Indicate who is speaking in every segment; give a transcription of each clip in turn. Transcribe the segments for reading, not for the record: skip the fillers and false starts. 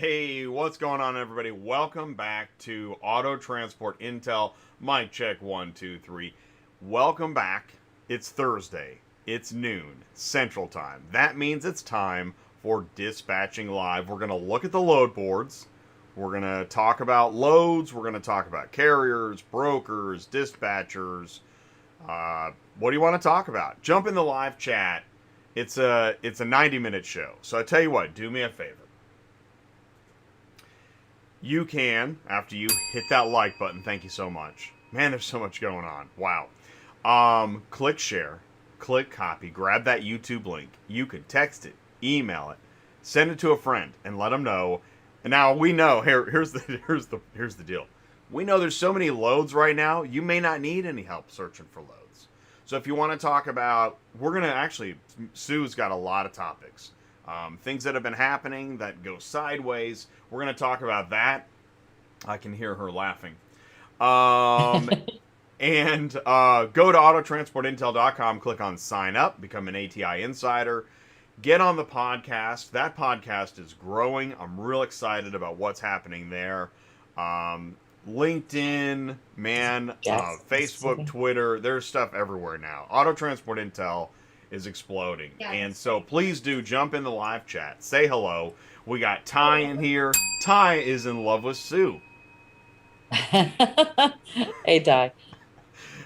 Speaker 1: Hey, what's going on, everybody? Welcome back to Auto Transport Intel. Mic check 1, 2, 3. Welcome back. It's Thursday. It's noon Central Time. That means it's time for Dispatching Live. We're going to look at the load boards. We're going to talk about loads. We're going to talk about carriers, brokers, dispatchers. What do you want to talk about? Jump in the live chat. It's a 90-minute show. So I tell you what, do me a favor. You can, after you hit that like button, thank you so much. Man, there's so much going on. Wow. Click share, click copy, grab that YouTube link. You can text it, email it, send it to a friend, and let them know. And now we know. Here's the deal. We know there's so many loads right now. You may not need any help searching for loads. So if you want to talk about, Sue's got a lot of topics. Things that have been happening that go sideways. We're going to talk about that. I can hear her laughing. And go to autotransportintel.com, click on sign up, become an ATI insider, get on the podcast. That podcast is growing. I'm real excited about what's happening there. LinkedIn, man, Facebook, Twitter, there's stuff everywhere now. Auto Transport Intel is exploding. Yes. And so please do jump in the live chat. Say hello. We got Ty in here. Ty is in love with Sue.
Speaker 2: Hey, Ty.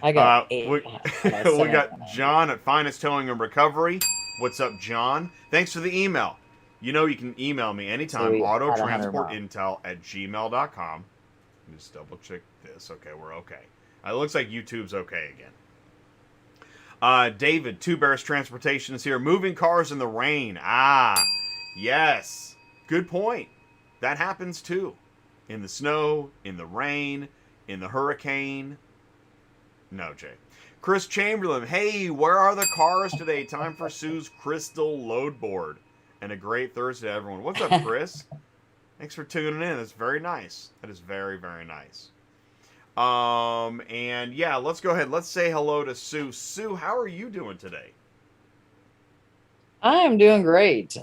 Speaker 2: I got
Speaker 1: we got John at Finest Towing and Recovery. What's up, John? Thanks for the email. You know you can email me anytime, autotransportintel@gmail.com. Just double check this. Okay, we're okay. It looks like YouTube's okay again. David, Two Bears Transportation is here. Moving cars in the rain. Yes. Good point. That happens too. In the snow, in the rain, in the hurricane. No, Jay. Chris Chamberlain, hey, where are the cars today? Time for Sue's Crystal Load Board. And a great Thursday, everyone. What's up, Chris? Thanks for tuning in. That's very nice. That is very, very nice. And yeah, let's go ahead. Let's say hello to Sue. Sue, how are you doing today?
Speaker 2: I am doing great.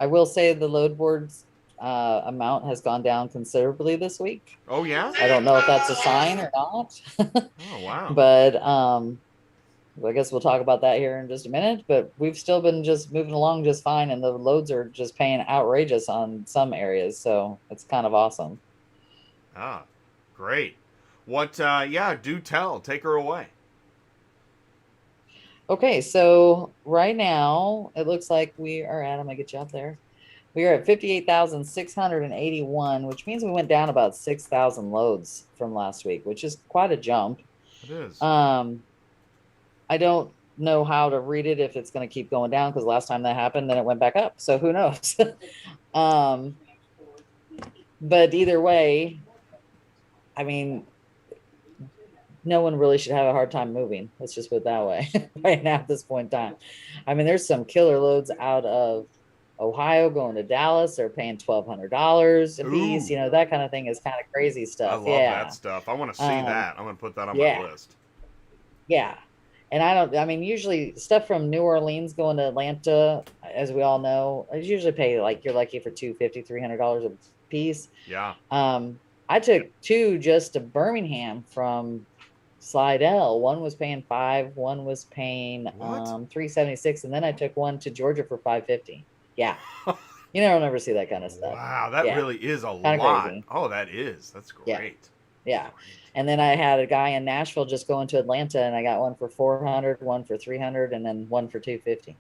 Speaker 2: I will say the load boards amount has gone down considerably this week.
Speaker 1: Oh, yeah?
Speaker 2: I don't know if that's a sign or not.
Speaker 1: Oh, wow.
Speaker 2: But I guess we'll talk about that here in just a minute. But we've still been just moving along just fine, and the loads are just paying outrageous on some areas. So it's kind of awesome.
Speaker 1: Great. What, do tell. Take her away.
Speaker 2: Okay, so right now, it looks like we are at, I'm going to get you out there. We are at 58,681, which means we went down about 6,000 loads from last week, which is quite a jump.
Speaker 1: It is.
Speaker 2: I don't know how to read it if it's going to keep going down, because last time that happened, then it went back up. So who knows? But either way, I mean, no one really should have a hard time moving. Let's just put it that way right now at this point in time. I mean, there's some killer loads out of Ohio going to Dallas. They're paying $1,200 a piece. That kind of thing is kind of crazy stuff.
Speaker 1: I love that stuff. I want to see that. I'm going to put that on my list.
Speaker 2: Yeah. And usually stuff from New Orleans going to Atlanta, as we all know, I usually pay like you're lucky for $250, $300 a piece.
Speaker 1: Yeah.
Speaker 2: I took two just to Birmingham from Slidell. One was paying $5, one was paying $376, and then I took one to Georgia for $550. Yeah. You don't ever see that kind of stuff.
Speaker 1: Wow, that really is a lot. Crazy. Oh, that's great.
Speaker 2: Yeah. And then I had a guy in Nashville just going to Atlanta, and I got one for $400, one for $300, and then one for $250.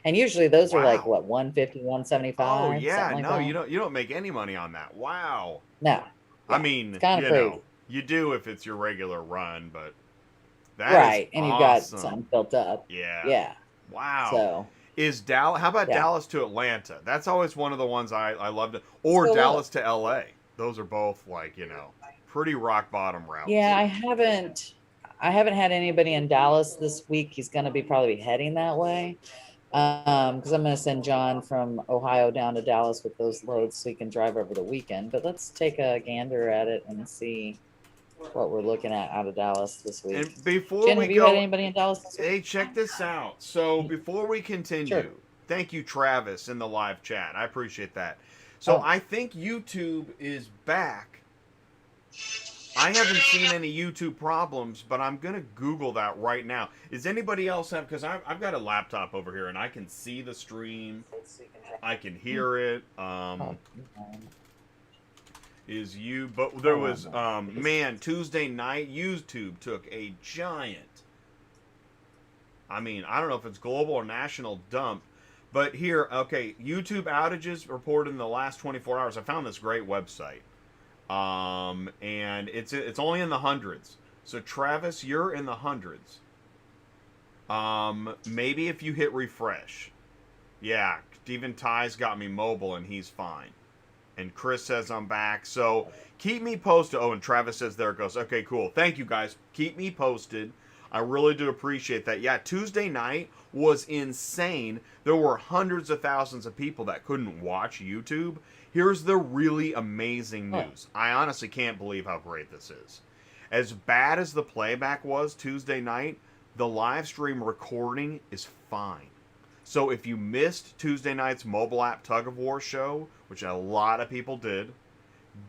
Speaker 2: And usually those are like what, $150, $175.
Speaker 1: Oh yeah,
Speaker 2: like
Speaker 1: no, you don't make any money on that. Wow.
Speaker 2: No.
Speaker 1: I mean,
Speaker 2: kind of crazy.
Speaker 1: You do if it's your regular run, but that
Speaker 2: right, and
Speaker 1: awesome.
Speaker 2: You've got something built up.
Speaker 1: Yeah.
Speaker 2: Yeah.
Speaker 1: Wow.
Speaker 2: So
Speaker 1: is Dallas? How about Dallas to Atlanta? That's always one of the ones I love to. Or so Dallas to LA. Those are both pretty rock bottom routes.
Speaker 2: Yeah, I haven't had anybody in Dallas this week. He's going to be probably heading that way. Because I'm going to send John from Ohio down to Dallas with those loads so he can drive over the weekend. But let's take a gander at it and see what we're looking at out of Dallas this week.
Speaker 1: And before
Speaker 2: Jen, have you had anybody in Dallas this week?
Speaker 1: Hey, check this out. So before we continue, thank you, Travis, in the live chat. I appreciate that. So
Speaker 2: Oh.
Speaker 1: I think YouTube is back. I haven't seen any YouTube problems, but I'm going to Google that right now. Is anybody else have, because I've got a laptop over here and I can see the stream. I can hear it. Is you, but there was, man, Tuesday night, YouTube took a giant, I mean, I don't know if it's global or national dump, but here, okay, YouTube outages reported in the last 24 hours. I found this great website. And it's only in the hundreds. So Travis, you're in the hundreds. Maybe if you hit refresh. Yeah, Steven Ty's got me mobile and he's fine. And Chris says I'm back. So keep me posted. Oh, and Travis says there it goes. Okay, cool. Thank you guys. Keep me posted. I really do appreciate that. Yeah, Tuesday night was insane. There were hundreds of thousands of people that couldn't watch YouTube. Here's the really amazing news. I honestly can't believe how great this is. As bad as the playback was Tuesday night, the live stream recording is fine. So if you missed Tuesday night's mobile app tug of war show, which a lot of people did,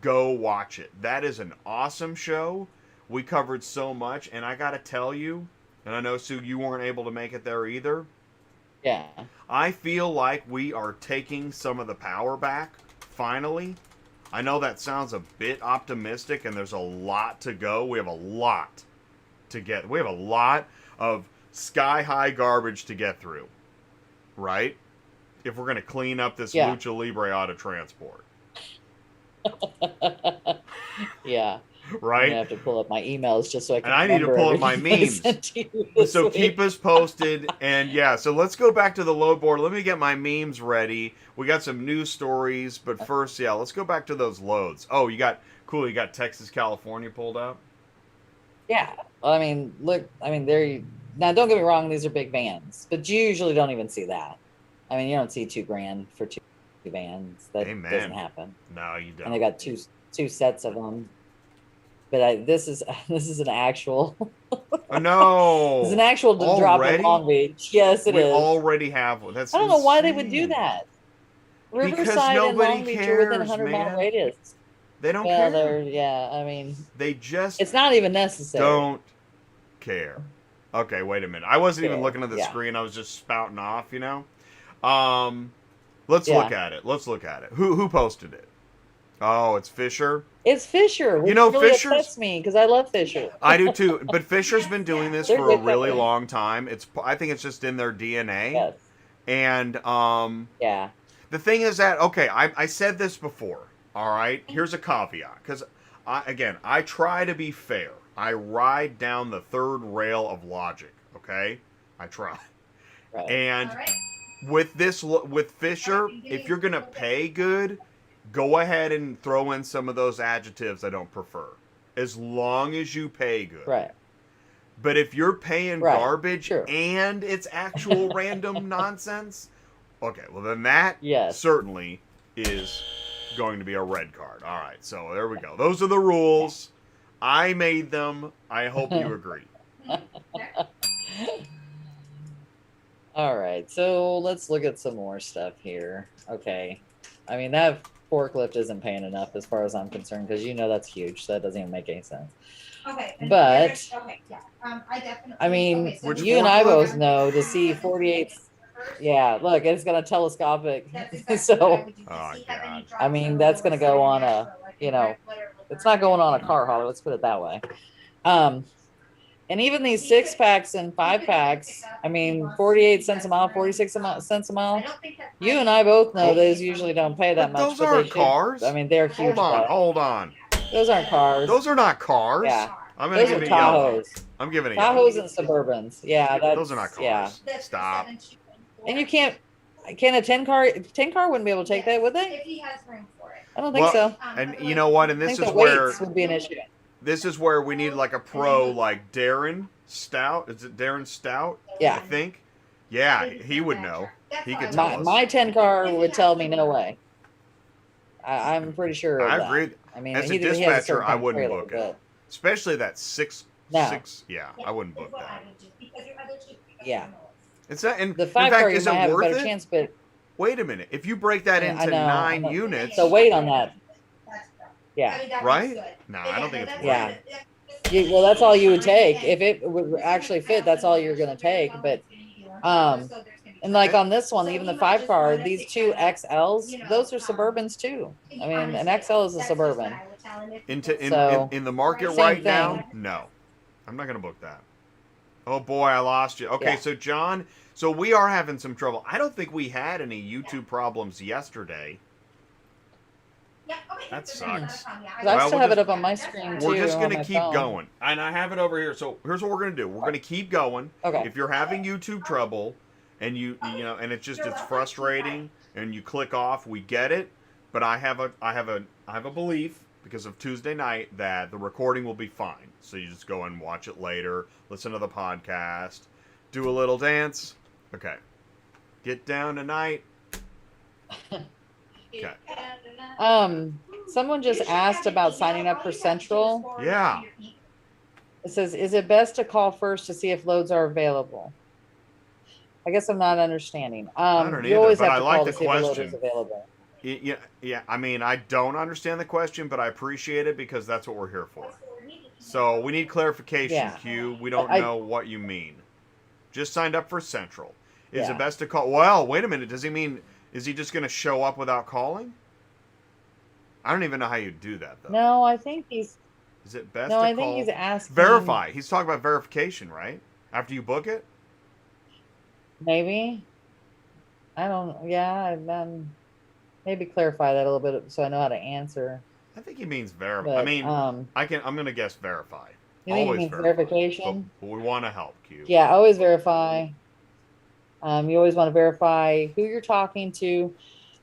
Speaker 1: go watch it. That is an awesome show. We covered so much, and I got to tell you, and I know, Sue, you weren't able to make it there either.
Speaker 2: Yeah.
Speaker 1: I feel like we are taking some of the power back, finally. I know that sounds a bit optimistic, and there's a lot to go. We have a lot to get. We have a lot of sky-high garbage to get through, right? If we're going to clean up this Lucha Libre Auto Transport.
Speaker 2: Yeah.
Speaker 1: Right?
Speaker 2: I have to pull up my emails just so I can.
Speaker 1: And I need to pull up my memes. So
Speaker 2: week.
Speaker 1: Keep us posted. And yeah, so let's go back to the load board. Let me get my memes ready. We got some news stories, but first, yeah, let's go back to those loads. Oh, you got Texas, California pulled up?
Speaker 2: Yeah. Well, I mean, look, now don't get me wrong, these are big vans, but you usually don't even see that. I mean, you don't see $2,000 for two vans. That doesn't happen.
Speaker 1: No, you don't.
Speaker 2: And they got two sets of them. But this is an actual.
Speaker 1: No.
Speaker 2: It's an actual drop in Long Beach. Yes, it is.
Speaker 1: We already have one. That's
Speaker 2: I don't know
Speaker 1: insane.
Speaker 2: why they would do that. Riverside and Long Beach are within 100-mile radius.
Speaker 1: They don't care.
Speaker 2: I mean,
Speaker 1: they just.
Speaker 2: It's not even necessary.
Speaker 1: Don't care. Okay, wait a minute. I wasn't even looking at the screen. I was just spouting off. Let's look at it. Let's look at it. Who posted it? Oh, it's Fisher.
Speaker 2: It's Fisher. Which really upsets me because I love Fisher.
Speaker 1: I do too. But Fisher's been doing this for a really long time. I think it's just in their DNA.
Speaker 2: Yes.
Speaker 1: And the thing is that I said this before. All right. Here's a caveat because I try to be fair. I ride down the third rail of logic. Okay, I try.
Speaker 2: Right.
Speaker 1: And with Fisher, if you're gonna pay good, go ahead and throw in some of those adjectives I don't prefer, as long as you pay good.
Speaker 2: Right.
Speaker 1: But if you're paying garbage and it's actual random nonsense, okay, well then that certainly is going to be a red card. All right, so there we go. Those are the rules. I made them. I hope you agree.
Speaker 2: All right, so let's look at some more stuff here. Okay. I mean, that forklift isn't paying enough as far as I'm concerned because that's huge, so that doesn't even make any sense.
Speaker 3: Okay.
Speaker 2: But
Speaker 3: I definitely.
Speaker 2: I mean, you and I both know to see 48. Yeah, look, it's gonna telescopic. So,
Speaker 1: God.
Speaker 2: I mean, that's gonna go on a, it's not going on a car hauler. Let's put it that way. And even these 6-packs and 5-packs, I mean, 48 cents a mile, 46 cents a mile. You and I both know those usually don't pay that much.
Speaker 1: Those aren't cars.
Speaker 2: I mean, they're huge.
Speaker 1: Hold on.
Speaker 2: Those aren't cars.
Speaker 1: Those are not cars.
Speaker 2: Yeah.
Speaker 1: Those are
Speaker 2: Tahoes.
Speaker 1: I'm giving it
Speaker 2: Tahoes and Suburbans. Yeah,
Speaker 1: those are not cars. Yeah. Stop.
Speaker 2: And you can a 10-car wouldn't be able to take that, would they?
Speaker 3: If he has room for it.
Speaker 2: I don't think so.
Speaker 1: And you know what? And this is
Speaker 2: where would be an issue.
Speaker 1: This is where we need like a pro like Darren Stout. Is it Darren Stout?
Speaker 2: Yeah.
Speaker 1: I think. Yeah, he would know. He could tell us.
Speaker 2: My 10-car would tell me no way. I'm pretty sure of that.
Speaker 1: I agree.
Speaker 2: I mean,
Speaker 1: as a dispatcher, I wouldn't book it. Especially that six. Yeah, I wouldn't book that.
Speaker 2: Yeah.
Speaker 1: It's not. And
Speaker 2: the 5-car, you
Speaker 1: is
Speaker 2: might
Speaker 1: it
Speaker 2: have a
Speaker 1: worth
Speaker 2: better
Speaker 1: it?
Speaker 2: chance, but
Speaker 1: Wait a minute. If you break that
Speaker 2: Yeah, I
Speaker 1: into
Speaker 2: know, I
Speaker 1: 9
Speaker 2: know.
Speaker 1: units,
Speaker 2: So wait on that.
Speaker 3: That's rough.
Speaker 2: Yeah.
Speaker 3: I mean, that
Speaker 1: Right?
Speaker 3: looks good.
Speaker 1: No,
Speaker 3: But
Speaker 1: I don't think
Speaker 3: no,
Speaker 1: it's
Speaker 3: that's-
Speaker 2: right.
Speaker 3: that's-
Speaker 2: Well, that's all you would take. If it would actually fit, that's all you're going to take. But, and like on this one, even the 5 car, these 2 XLs, those are Suburbans too. I mean, an XL is a Suburban. So,
Speaker 1: in the market
Speaker 2: same
Speaker 1: right now,
Speaker 2: thing.
Speaker 1: no. I'm not going to book that. Oh boy, I lost you. Okay,
Speaker 2: Yeah.
Speaker 1: so John, so we are having some trouble. I don't think we had any YouTube problems yesterday. That sucks.
Speaker 2: 'Cause I
Speaker 1: Well,
Speaker 2: still
Speaker 1: we'll
Speaker 2: have it
Speaker 1: just-
Speaker 2: up on my screen too.
Speaker 1: We're just
Speaker 2: on
Speaker 1: going to
Speaker 2: my
Speaker 1: keep
Speaker 2: phone.
Speaker 1: going. And I have it over here. So here's what we're going to do. We're going to keep going.
Speaker 2: Okay.
Speaker 1: If you're having YouTube trouble and you know, and it's frustrating and you click off, we get it. But I have a belief because of Tuesday night that the recording will be fine. So you just go and watch it later, listen to the podcast, do a little dance. Okay. Get down tonight. Okay.
Speaker 2: Someone just asked about signing up for Central.
Speaker 1: Yeah.
Speaker 2: It says, is it best to call first to see if loads are available? I guess I'm not understanding.
Speaker 1: don't
Speaker 2: You
Speaker 1: either,
Speaker 2: always
Speaker 1: but
Speaker 2: have
Speaker 1: I
Speaker 2: to
Speaker 1: like
Speaker 2: call
Speaker 1: the
Speaker 2: to see if a load
Speaker 1: question.
Speaker 2: is available.
Speaker 1: Yeah. I mean, I don't understand the question, but I appreciate it because that's what we're here for. So we need clarification,
Speaker 2: Yeah.
Speaker 1: Q. We don't know what you mean. Just signed up for Central. Is
Speaker 2: Yeah.
Speaker 1: it best to call? Well, wait a minute. Does he mean, is he just going to show up without calling? I don't even know how you do that, though.
Speaker 2: No, I think he's.
Speaker 1: Is it best
Speaker 2: No,
Speaker 1: to
Speaker 2: I
Speaker 1: call?
Speaker 2: think he's asking.
Speaker 1: Verify. He's talking about verification, right? After you book it?
Speaker 2: Maybe. I don't. Yeah. Maybe clarify that a little bit so I know how to answer.
Speaker 1: I think he means verify.
Speaker 2: But,
Speaker 1: I mean, I'm going to guess verify.
Speaker 2: You think it
Speaker 1: Always
Speaker 2: means
Speaker 1: verify.
Speaker 2: verification?
Speaker 1: But we want to help, Q.
Speaker 2: Yeah, always verify. You always want to verify who you're talking to. You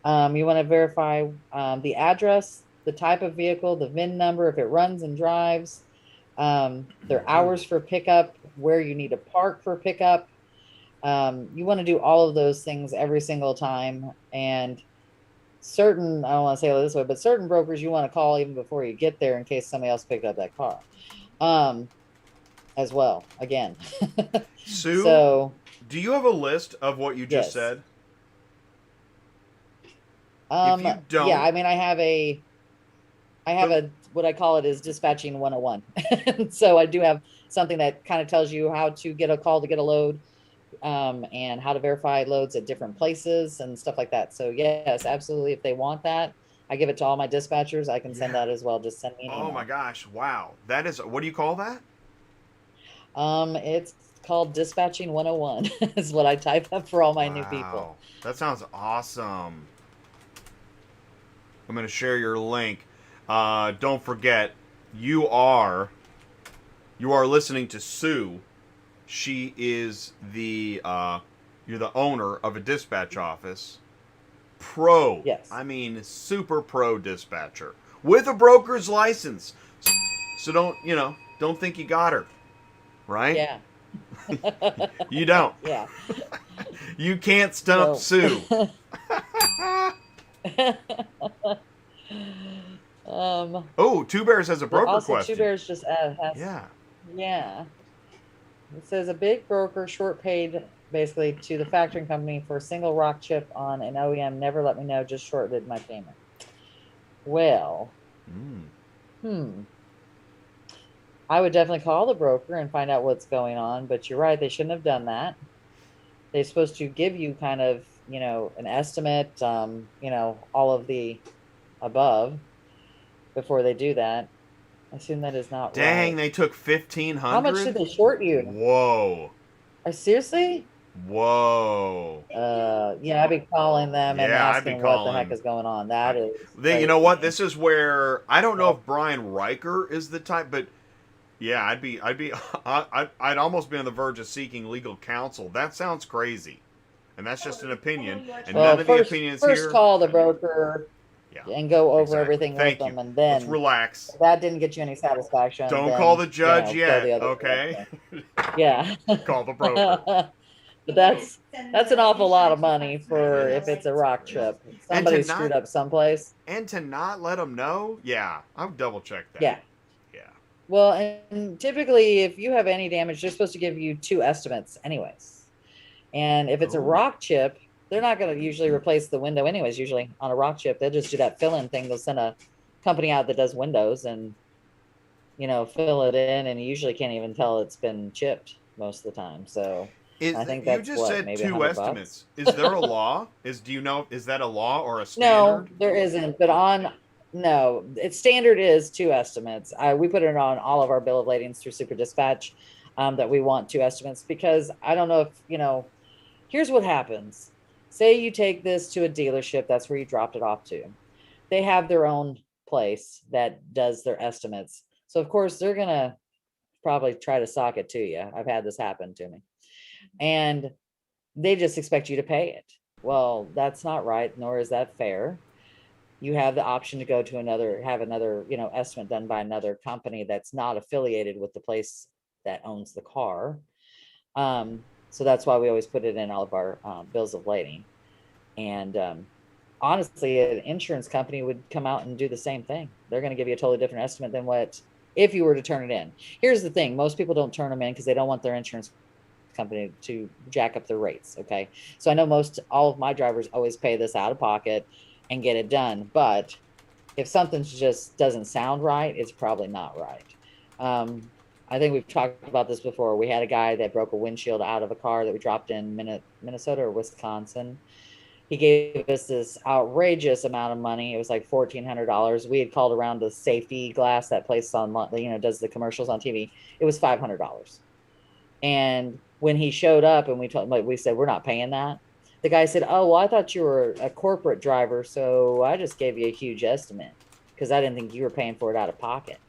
Speaker 2: want to verify the address, the type of vehicle, the VIN number, if it runs and drives, their hours for pickup, where you need to park for pickup. You want to do all of those things every single time. And certain, I don't want to say it this way, but certain brokers you want to call even before you get there in case somebody else picked up that car. As well, again.
Speaker 1: Sue,
Speaker 2: So,
Speaker 1: do you have a list of what you just
Speaker 2: Yes.
Speaker 1: said? If you don't-
Speaker 2: yeah, I mean, I have a what I call it is dispatching 101. So I do have something that kind of tells you how to get a call to get a load, and how to verify loads at different places and stuff like that. So yes, absolutely. If they want that, I give it to all my dispatchers. I can send
Speaker 1: Yeah.
Speaker 2: that as well. Just send me an email.
Speaker 1: Oh my gosh! Wow, that is. What do you call that?
Speaker 2: It's called dispatching 101 is what I type up for all my new people.
Speaker 1: Wow, that sounds awesome. I'm going to share your link. Don't forget, you are listening to Sue. She is you're the owner of a dispatch office. Pro.
Speaker 2: Yes.
Speaker 1: I mean, super pro dispatcher with a broker's license. So don't think you got her. Right?
Speaker 2: Yeah.
Speaker 1: You don't.
Speaker 2: Yeah.
Speaker 1: You can't stump
Speaker 2: No.
Speaker 1: Sue. Oh, Two Bears has a broker
Speaker 2: also,
Speaker 1: question.
Speaker 2: Two Bears just has.
Speaker 1: Yeah.
Speaker 2: Yeah. It says a big broker short paid basically to the factoring company for a single rock chip on an OEM. Never let me know, just shorted my payment. Well, I would definitely call the broker and find out what's going on, but you're right, they shouldn't have done that. They're supposed to give you kind of, an estimate, all of the above before they do that. I assume that is not
Speaker 1: Dang,
Speaker 2: right.
Speaker 1: they took 1,500.
Speaker 2: How much did they short you?
Speaker 1: Whoa.
Speaker 2: Seriously?
Speaker 1: Whoa.
Speaker 2: Yeah, I'd be calling them and
Speaker 1: Yeah, I'd be
Speaker 2: asking what the heck
Speaker 1: calling.
Speaker 2: is going on. That is.
Speaker 1: You know what? This is where I don't know if Brian Riker is the type, but yeah, I'd almost be on the verge of seeking legal counsel. That sounds crazy, and that's just an opinion, and none of the opinions
Speaker 2: first
Speaker 1: here.
Speaker 2: call the broker and go over
Speaker 1: Exactly.
Speaker 2: everything
Speaker 1: Thank
Speaker 2: with them,
Speaker 1: you.
Speaker 2: and then
Speaker 1: Let's relax.
Speaker 2: if that didn't get you any satisfaction.
Speaker 1: Don't
Speaker 2: then,
Speaker 1: call the judge
Speaker 2: go
Speaker 1: yet,
Speaker 2: the other
Speaker 1: okay?
Speaker 2: direction. Yeah.
Speaker 1: Call the broker.
Speaker 2: But that's an awful lot of money for if it's a rock chip. Somebody screwed up someplace.
Speaker 1: And to not let them know, yeah, I would double check that.
Speaker 2: Yeah.
Speaker 1: Yeah.
Speaker 2: Well, and typically, if you have any damage, they're supposed to give you 2 estimates, anyways. And if it's a rock chip, they're not going to usually replace the window anyways. Usually on a rock chip, they'll just do that fill-in thing. They'll send a company out that does windows and fill it in, and you usually can't even tell it's been chipped most of the time. So
Speaker 1: Is
Speaker 2: I think
Speaker 1: you
Speaker 2: that's
Speaker 1: just
Speaker 2: what,
Speaker 1: said
Speaker 2: maybe
Speaker 1: two
Speaker 2: $100.
Speaker 1: estimates? Is there a law? Do you know, is that a law or a
Speaker 2: No,
Speaker 1: standard?
Speaker 2: there isn't. But no, its standard is 2 estimates. We put it on all of our bill of ladings through Super Dispatch, that we want 2 estimates, because I don't know if, here's what happens. Say you take this to a dealership, that's where you dropped it off to. They have their own place that does their estimates. So of course they're going to probably try to sock it to you. I've had this happen to me. And they just expect you to pay it. Well, that's not right, nor is that fair. You have the option to go to another estimate done by another company that's not affiliated with the place that owns the car. So that's why we always put it in all of our bills of lading. And honestly, an insurance company would come out and do the same thing. They're going to give you a totally different estimate than what, if you were to turn it in. Here's the thing. Most people don't turn them in because they don't want their insurance company to jack up their rates. Okay. So I know all of my drivers always pay this out of pocket and get it done. But if something just doesn't sound right, it's probably not right. I think we've talked about this before. We had a guy that broke a windshield out of a car that we dropped in Minnesota or Wisconsin. He gave us this outrageous amount of money. It was like $1,400. We had called around to Safety Glass, that place on, does the commercials on TV. It was $500. And when he showed up and we said, we're not paying that. The guy said, oh, well, I thought you were a corporate driver, so I just gave you a huge estimate because I didn't think you were paying for it out of pocket.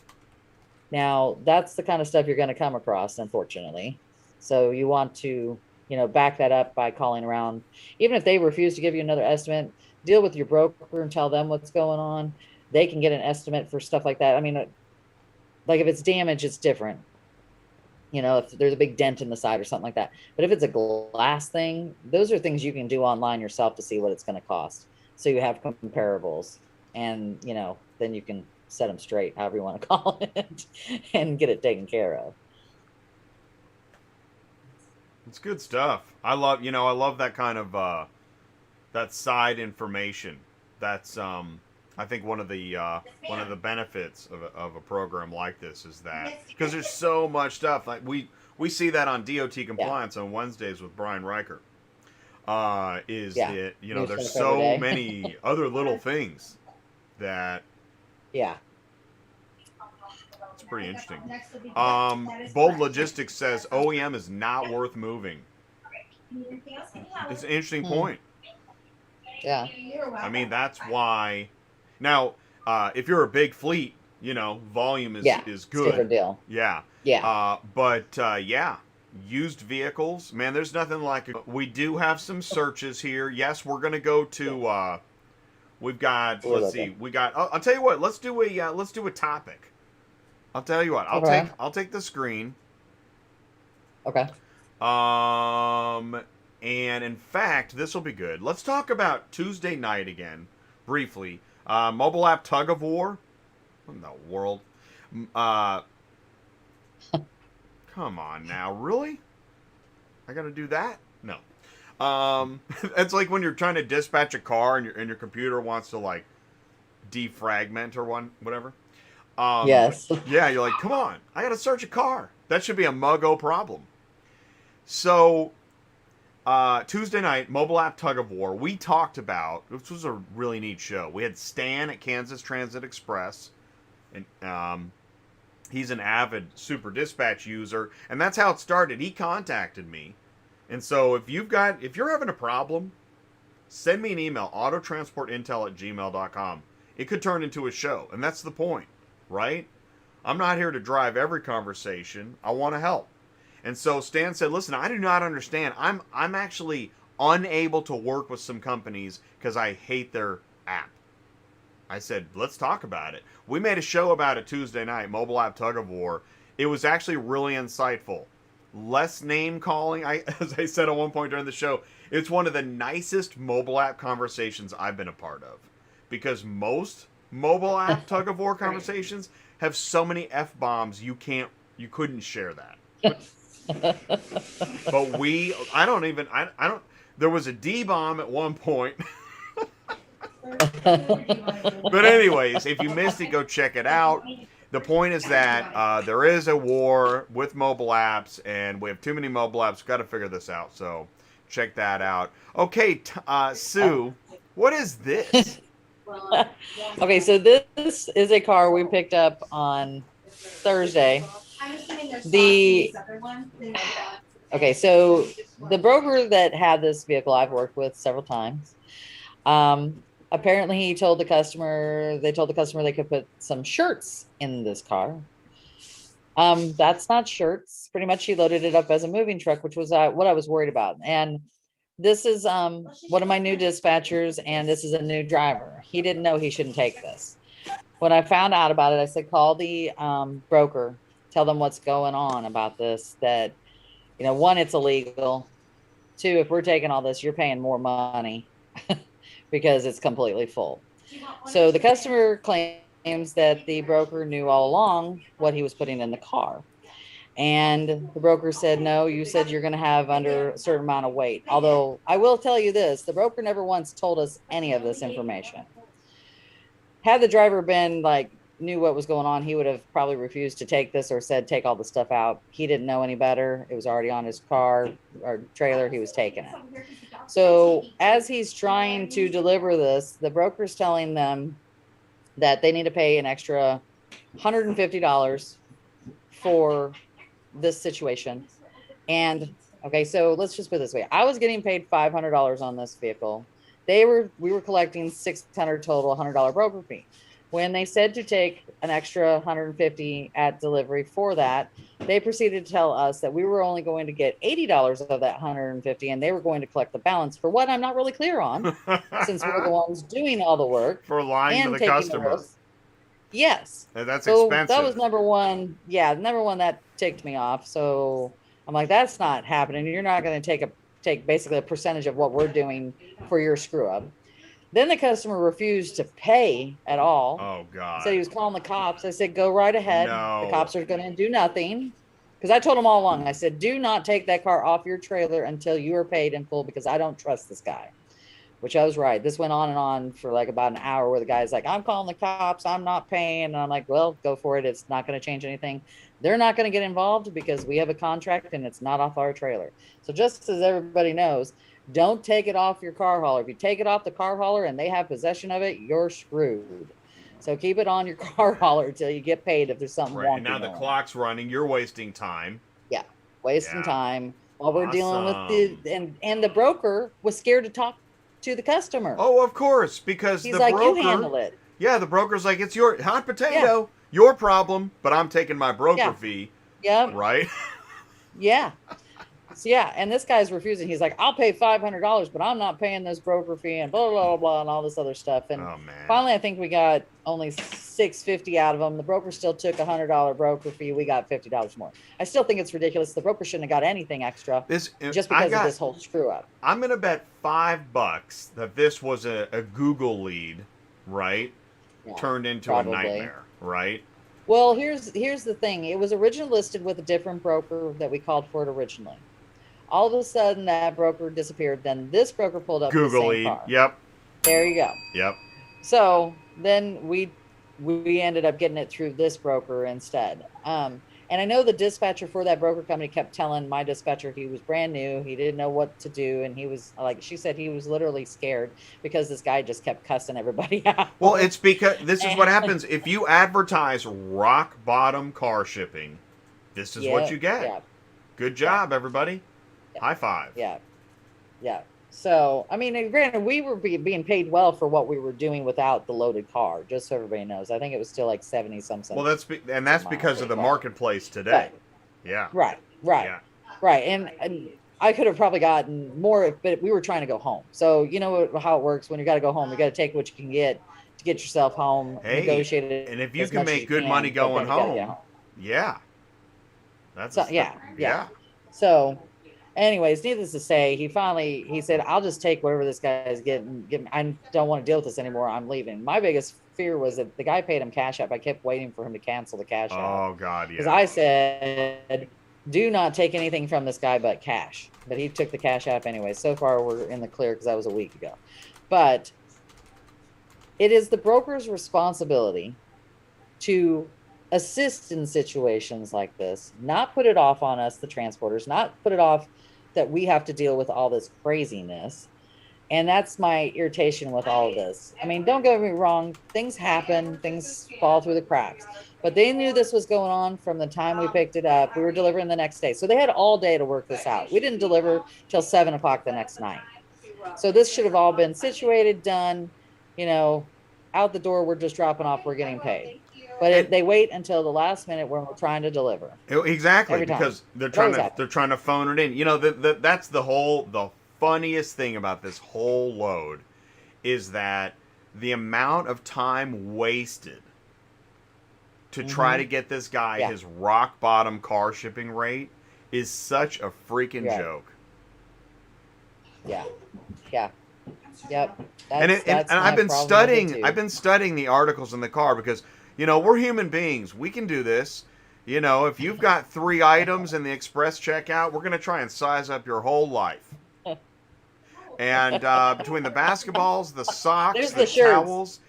Speaker 2: Now, that's the kind of stuff you're going to come across, unfortunately. So you want to, back that up by calling around. Even if they refuse to give you another estimate, deal with your broker and tell them what's going on. They can get an estimate for stuff like that. I mean, like if it's damage, it's different. If there's a big dent in the side or something like that. But if it's a glass thing, those are things you can do online yourself to see what it's going to cost. So you have comparables, and, then you can set them straight, however you want to call it, and get it taken care of.
Speaker 1: It's good stuff. I love that kind of that side information. That's I think one of the benefits of a program like this is that, because there's so much stuff. Like we see that on DOT compliance on Wednesdays with Brian Reichert. That there's so many other little things that it's pretty interesting. Bold Logistics says OEM is not worth moving. It's an interesting point.
Speaker 2: Yeah.
Speaker 1: I mean, that's why. Now, if you're a big fleet, volume is good.
Speaker 2: Different deal.
Speaker 1: Yeah.
Speaker 2: Yeah.
Speaker 1: Used vehicles, man, there's nothing like it. We do have some searches here. Yes, we're gonna go to. We've got. Let's see. We got. I'll tell you what. Let's do a topic. I'll tell you what. I'll take the screen.
Speaker 2: Okay.
Speaker 1: And in fact, this will be good. Let's talk about Tuesday night again, briefly. Mobile app Tug of War. What in the world? Come on now, really? I gotta do that? No. It's like when you're trying to dispatch a car and your computer wants to like defragment or whatever.
Speaker 2: Yes.
Speaker 1: Yeah, you're like, come on, I gotta search a car. That should be a muggo problem. So, Tuesday night, mobile app Tug of War. We talked about, this was a really neat show. We had Stan at Kansas Transit Express, and he's an avid Super Dispatch user, and that's how it started. He contacted me, and so if you're having a problem, send me an email, autotransportintel@gmail.com. It could turn into a show, and that's the point, right? I'm not here to drive every conversation. I want to help. And so Stan said, listen, I do not understand. I'm actually unable to work with some companies because I hate their app. I said, let's talk about it. We made a show about it Tuesday night, mobile app Tug of War. It was actually really insightful. Less name calling. As I said at one point during the show, it's one of the nicest mobile app conversations I've been a part of. Because most mobile app Tug of War conversations have so many F-bombs you couldn't share that. But There was a D-bomb at one point. But anyways, if you missed it, go check it out. The point is that there is a war with mobile apps, and we have too many mobile apps. Got to figure this out. So check that out. Okay, Sue, what is this?
Speaker 2: Okay, so this is a car we picked up on Thursday. The okay, so the broker that had this vehicle I've worked with several times. Apparently, they told the customer they could put some shirts in this car. That's not shirts. Pretty much, he loaded it up as a moving truck, which was what I was worried about. And this is one of my new dispatchers, and this is a new driver. He didn't know he shouldn't take this. When I found out about it, I said, call the broker, tell them what's going on about this, that, one, it's illegal. Two, if we're taking all this, you're paying more money because it's completely full. So the customer claims that the broker knew all along what he was putting in the car. And the broker said, no, you said you're going to have under a certain amount of weight. Although I will tell you this, the broker never once told us any of this information. Had the driver been knew what was going on, he would have probably refused to take this or said, take all the stuff out. He didn't know any better. It was already on his car or trailer. He was taking it. So as he's trying to deliver this, the broker's telling them that they need to pay an extra $150 for this situation. And okay, so let's just put it this way. I was getting paid $500 on this vehicle. We were collecting $600 total, $100 broker fee. When they said to take an extra $150 at delivery for that, they proceeded to tell us that we were only going to get $80 of that $150, and they were going to collect the balance for what I'm not really clear on, since we're the ones doing all the work.
Speaker 1: For lying to the customer.
Speaker 2: Yes.
Speaker 1: That's
Speaker 2: so
Speaker 1: expensive.
Speaker 2: That was number one. Yeah, number one that ticked me off. So I'm like, that's not happening. You're not going to take basically a percentage of what we're doing for your screw up. Then the customer refused to pay at all.
Speaker 1: Oh, God.
Speaker 2: Said he was calling the cops. I said, go right ahead.
Speaker 1: No.
Speaker 2: The cops are going to do nothing. Because I told him all along, I said, do not take that car off your trailer until you are paid in full, because I don't trust this guy. Which I was right. This went on and on for about an hour, where the guy's like, I'm calling the cops. I'm not paying. And I'm like, well, go for it. It's not going to change anything. They're not going to get involved because we have a contract and it's not off our trailer. So just as everybody knows, don't take it off your car hauler. If you take it off the car hauler and they have possession of it, you're screwed. So keep it on your car hauler until you get paid if there's something wrong.
Speaker 1: And now the clock's running. You're wasting time.
Speaker 2: Yeah, wasting time while we're dealing with and the broker was scared to talk to the customer.
Speaker 1: Oh, of course, because
Speaker 2: he's
Speaker 1: the
Speaker 2: like,
Speaker 1: broker,
Speaker 2: you handle it.
Speaker 1: Yeah, the broker's like, it's your hot potato, your problem, but I'm taking my broker fee.
Speaker 2: Yeah.
Speaker 1: Right?
Speaker 2: Yeah. So, and this guy's refusing. He's like, I'll pay $500, but I'm not paying this broker fee and blah, blah, blah, blah, and all this other stuff. And finally, I think we got only $650 out of him. The broker still took $100 broker fee. We got $50 more. I still think it's ridiculous. The broker shouldn't have got anything extra just because of this whole screw up.
Speaker 1: I'm going to bet $5 that this was a Google lead, right? Yeah, turned into a nightmare, right?
Speaker 2: Well, here's the thing. It was originally listed with a different broker that we called for it originally. All of a sudden, that broker disappeared. Then this broker pulled up
Speaker 1: Google
Speaker 2: the same
Speaker 1: lead.
Speaker 2: car.
Speaker 1: Yep.
Speaker 2: There you go.
Speaker 1: Yep.
Speaker 2: So then we ended up getting it through this broker instead. And I know the dispatcher for that broker company kept telling my dispatcher he was brand new. He didn't know what to do. And he was she said he was literally scared because this guy just kept cussing everybody out.
Speaker 1: Well, it's because this is what happens. If you advertise rock bottom car shipping, this is what you get.
Speaker 2: Yeah.
Speaker 1: Good job, everybody. High five.
Speaker 2: Yeah. So, I mean, granted, we were being paid well for what we were doing without the loaded car, just so everybody knows. I think it was still 70 some cents.
Speaker 1: Well, that's because of the marketplace today. Yeah.
Speaker 2: Right. And I could have probably gotten more, but we were trying to go home. So, you know how it works when you got to go home. You got to take what you can get to get yourself home. Negotiate it.
Speaker 1: And if you can make good money going home, yeah. That's
Speaker 2: yeah. So, anyways, needless to say, he said, I'll just take whatever this guy is getting. I don't want to deal with this anymore. I'm leaving. My biggest fear was that the guy paid him cash app. I kept waiting for him to cancel the cash app.
Speaker 1: Oh, God, yeah.
Speaker 2: Because I said, do not take anything from this guy but cash. But he took the cash app anyway. So far, we're in the clear because that was a week ago. But it is the broker's responsibility to assist in situations like this, not put it off on us, the transporters, not put it off that we have to deal with all this craziness. And that's my irritation with all of this. I mean, don't get me wrong, things happen, things fall through the cracks. But they knew this was going on from the time we picked it up. We were delivering the next day. So they had all day to work this out. We didn't deliver till 7 o'clock the next night. So this should have all been situated, done, out the door. We're just dropping off. We're getting paid. But they wait until the last minute when we're trying to deliver.
Speaker 1: Exactly, because they're trying to phone it in. That's the funniest thing about this whole load is that the amount of time wasted to try to get this guy his rock bottom car shipping rate is such a freaking joke.
Speaker 2: Yeah. Yep.
Speaker 1: And I've been studying the articles in the car because we're human beings. We can do this. If you've got 3 items in the express checkout, we're going to try and size up your whole life. And between the basketballs, the socks, the towels,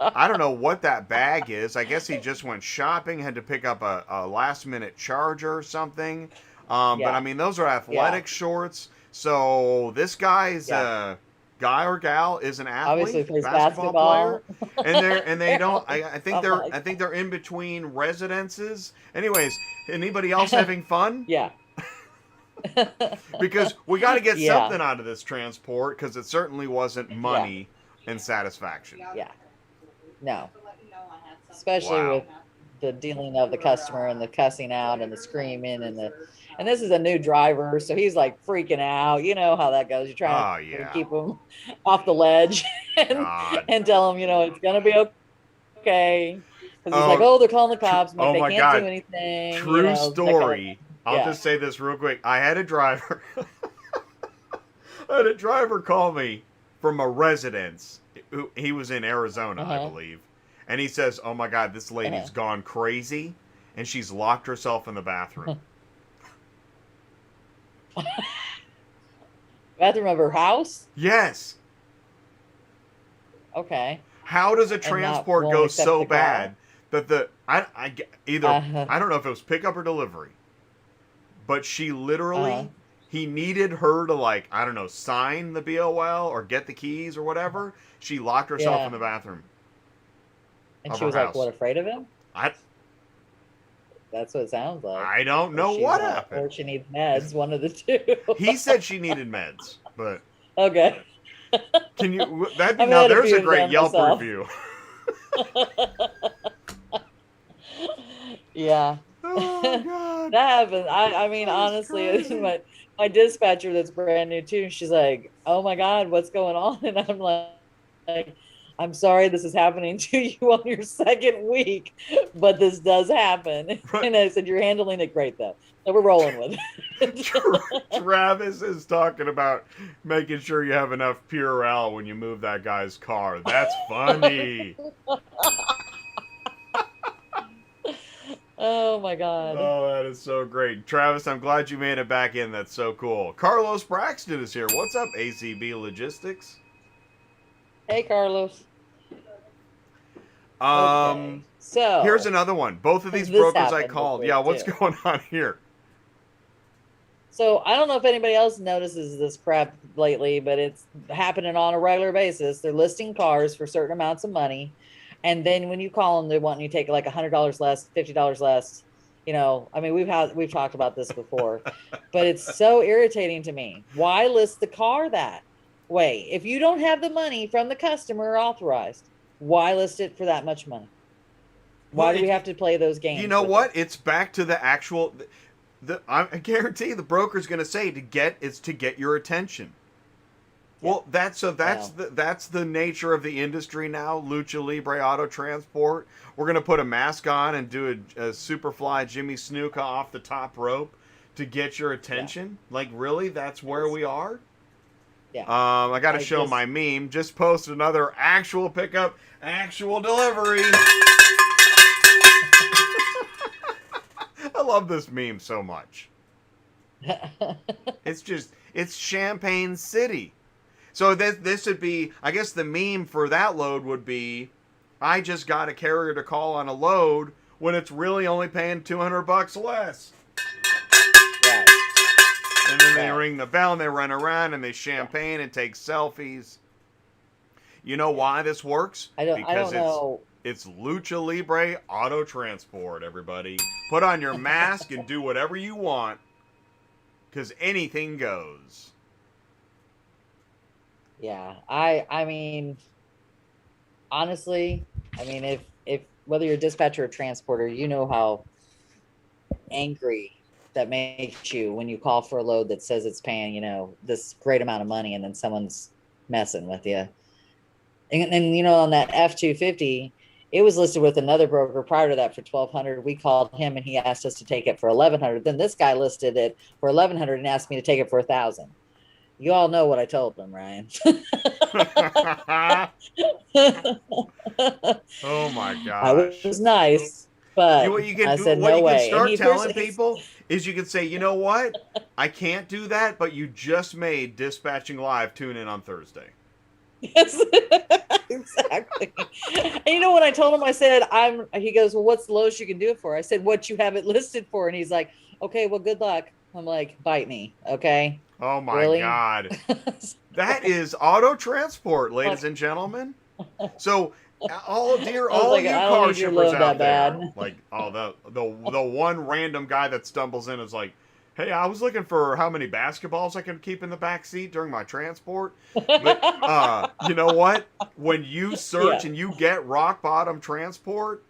Speaker 1: I don't know what that bag is. I guess he just went shopping, had to pick up a last-minute charger or something. But I mean, those are athletic shorts. So this guy is guy or gal is an athlete,
Speaker 2: obviously plays
Speaker 1: basketball player, and they don't. I think they're in between residences. Anyways, anybody else having fun?
Speaker 2: Yeah.
Speaker 1: Because we got to get something out of this transport because it certainly wasn't money and satisfaction.
Speaker 2: Yeah. No. Especially with the dealing of the customer and the cussing out and the screaming and this is a new driver, so he's like freaking out. You know how that goes. You're trying to keep him off the ledge and tell him, it's gonna be okay. Because he's like, they're calling the cops. They can't do anything.
Speaker 1: True story. I'll just say this real quick. I had a driver. Call me from a residence. He was in Arizona, I believe. And he says, oh my God, this lady's gone crazy. And she's locked herself in the bathroom.
Speaker 2: Bathroom of her house?
Speaker 1: Yes.
Speaker 2: Okay.
Speaker 1: How does a transport go so bad that I don't know if it was pickup or delivery, but she literally he needed her to sign the BOL or get the keys or whatever. She locked herself in the bathroom.
Speaker 2: And she was like, what, afraid of him? That's what it sounds like.
Speaker 1: I don't know what happened.
Speaker 2: Or she needs meds, one of the two.
Speaker 1: He said she needed meds, but
Speaker 2: okay.
Speaker 1: Can you? There's a great Yelp review.
Speaker 2: Yeah.
Speaker 1: Oh, God.
Speaker 2: That happened. I mean, honestly, my dispatcher that's brand new too. She's like, "Oh my God, what's going on?" And I'm like, I'm sorry this is happening to you on your 2nd week, but this does happen. Right. And I said, you're handling it great, though. So we're rolling with it.
Speaker 1: Travis is talking about making sure you have enough Purell when you move that guy's car. That's funny.
Speaker 2: Oh, my God.
Speaker 1: Oh, that is so great. Travis, I'm glad you made it back in. That's so cool. Carlos Braxton is here. What's up, ACB Logistics?
Speaker 2: Hey, Carlos.
Speaker 1: So here's another one. Both of these brokers I called. Yeah, what's going on here?
Speaker 2: So I don't know if anybody else notices this crap lately, but it's happening on a regular basis. They're listing cars for certain amounts of money, and then when you call them, they want you to take like $100 less, $50 less. I mean, we've talked about this before, but it's so irritating to me. Why list the car that way? If you don't have the money from the customer authorized, why list it for that much money? Why do we have to play those games?
Speaker 1: You know what? It's back to the actual. I guarantee the broker's going to say to get your attention. Well, that's the nature of the industry now. Lucha Libre Auto Transport. We're going to put a mask on and do a Superfly Jimmy Snuka off the top rope to get your attention. Yeah. Like, really? That's where we are?
Speaker 2: Yeah.
Speaker 1: I got to show my meme. Just posted another actual pickup, actual delivery. I love this meme so much. It's Champagne City. So this would be, I guess the meme for that load would be, I just got a carrier to call on a load when it's really only paying $200 less.
Speaker 2: Right.
Speaker 1: And then they ring the bell and they run around and they champagne and take selfies. You know why this works?
Speaker 2: I don't know.
Speaker 1: It's Lucha Libre Auto Transport, everybody. Put on your mask and do whatever you want, because anything goes.
Speaker 2: Yeah, I mean, honestly, I mean, if whether you're a dispatcher or transporter, you know how angry that makes you when you call for a load that says it's paying, this great amount of money, and then someone's messing with you. And on that F-250, it was listed with another broker prior to that for $1,200. We called him and he asked us to take it for $1,100. Then this guy listed it for $1,100 and asked me to take it for $1,000. You all know what I told them, Ryan.
Speaker 1: Oh my gosh.
Speaker 2: I was nice, but
Speaker 1: what you can
Speaker 2: I
Speaker 1: do,
Speaker 2: said
Speaker 1: what
Speaker 2: no
Speaker 1: you
Speaker 2: way.
Speaker 1: can start telling people is you can say, you know what? I can't do that, but you just made Dispatching Live tune in on Thursday.
Speaker 2: Yes, exactly. And when I told him, I said, he goes, well, what's the lowest you can do it for? I said, what you have it listed for. And he's like, okay, well, good luck. I'm like, bite me. Okay.
Speaker 1: Oh my
Speaker 2: really?
Speaker 1: God. That is Auto Transport, ladies and gentlemen. So all you car shippers out there, like the one random guy that stumbles in is like, hey, I was looking for how many basketballs I can keep in the back seat during my transport. But you know what? When you search and you get rock bottom transport,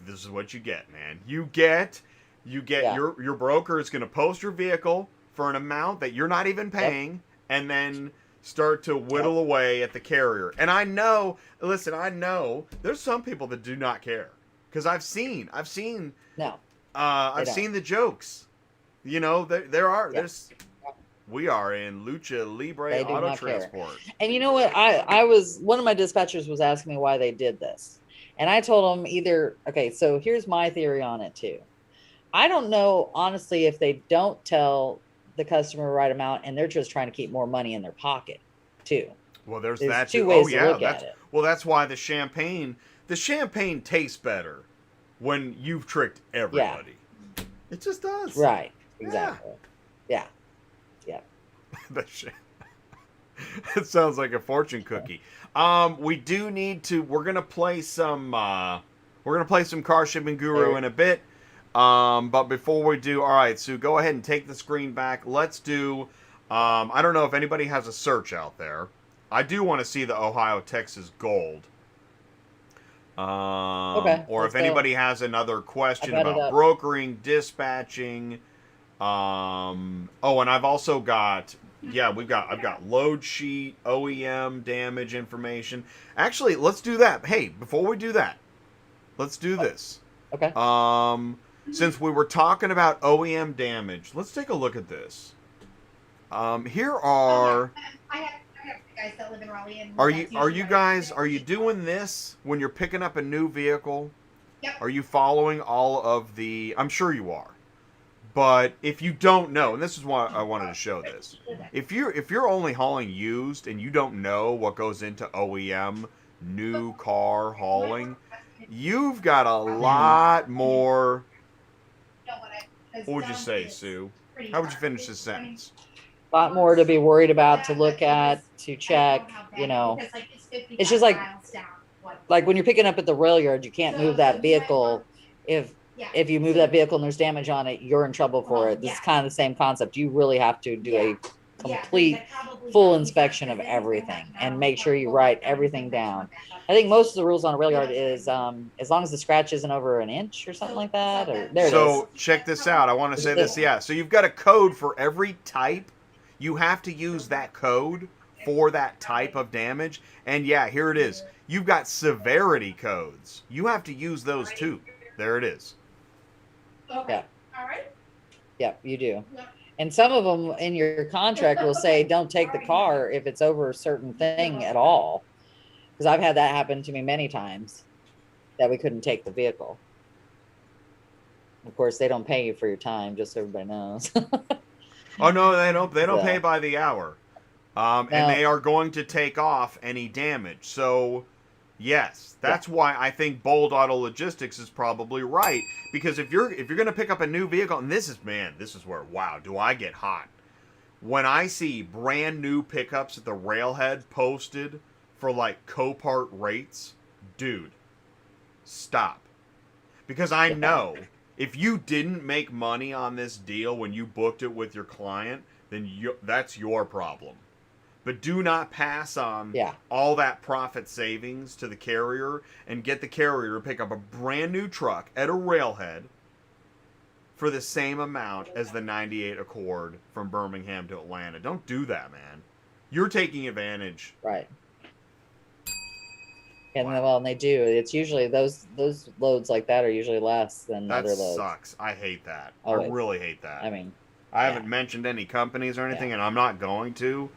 Speaker 1: this is what you get, man. You get your broker is going to post your vehicle for an amount that you're not even paying, and then start to whittle away at the carrier. And I know there's some people that do not care, because I've seen the jokes. We are in Lucha Libre Auto Transport.
Speaker 2: And you know what? One of my dispatchers was asking me why they did this. And I told him so here's my theory on it too. I don't know, honestly, if they don't tell the customer the right amount and they're just trying to keep more money in their pocket too.
Speaker 1: Well, there's that
Speaker 2: two
Speaker 1: too.
Speaker 2: ways to look at it.
Speaker 1: Well, that's why the champagne tastes better when you've tricked everybody. Yeah. It just does.
Speaker 2: Right. Exactly. Yeah.
Speaker 1: It sounds like a fortune cookie. We do need to. We're gonna play some. Car Shipping Guru in a bit. But before we do, all right, Sue, go ahead and take the screen back. Let's do. I don't know if anybody has a search out there. I do want to see the Ohio-Texas Gold. Or if anybody has another question about brokering, dispatching. And I've also got, I've got load sheet, OEM damage information. Actually, let's do that. Hey, before we do that, let's do this.
Speaker 2: Okay.
Speaker 1: Since we were talking about OEM damage, let's take a look at this. Here are.
Speaker 3: I have guys that live in Raleigh. And
Speaker 1: are you doing this when you're picking up a new vehicle?
Speaker 3: Yep.
Speaker 1: Are you following all of the? I'm sure you are. But if you don't know, and this is why I wanted to show this, if you're only hauling used and you don't know what goes into OEM new car hauling, you've got a lot more. What would you say, Sue? How would you finish this sentence?
Speaker 2: A lot more to be worried about, to look at, to check. It's just like when you're picking up at the rail yard, you can't move that vehicle if you move that vehicle and there's damage on it, you're in trouble for it. This is kind of the same concept. You really have to do a complete full inspection of everything and make sure you write everything down. I think most of the rules on a rail yard is as long as the scratch isn't over an inch or something like that. So
Speaker 1: check this out. I want to say this. Yeah. So you've got a code for every type. You have to use that code for that type of damage. And yeah, here it is. You've got severity codes. You have to use those too. There it is.
Speaker 3: Okay.
Speaker 2: Yeah.
Speaker 3: All right.
Speaker 2: Yeah, you do. Yep. And some of them in your contract will say don't take the car if it's over a certain thing at all. Because I've had that happen to me many times that we couldn't take the vehicle. Of course, they don't pay you for your time, just so everybody knows.
Speaker 1: Oh no, they don't. They don't pay
Speaker 2: So
Speaker 1: by the hour, and
Speaker 2: now,
Speaker 1: they are going to take off any damage. So, yes,
Speaker 2: yeah,
Speaker 1: that's why I think Bold Auto Logistics is probably right. Because if you're going to pick up a new vehicle, and this is where, wow, do I get hot when I see brand new pickups at the railhead posted for like Copart rates, dude, stop. Because I
Speaker 2: yeah,
Speaker 1: know if you didn't make money on this deal when you booked it with your client, then that's your problem. But do not pass on
Speaker 2: yeah.
Speaker 1: all that profit savings to the carrier and get the carrier to pick up a brand new truck at a railhead for the same amount as the 98 Accord from Birmingham to Atlanta. Don't do that, man. You're taking advantage.
Speaker 2: Right. And
Speaker 1: Wow.
Speaker 2: well, and they do. It's usually those loads like that are usually less than
Speaker 1: That
Speaker 2: other loads.
Speaker 1: sucks. I hate that.
Speaker 2: Always.
Speaker 1: I really hate that.
Speaker 2: I mean,
Speaker 1: I
Speaker 2: yeah,
Speaker 1: haven't mentioned any companies or anything,
Speaker 2: yeah,
Speaker 1: and I'm not going to,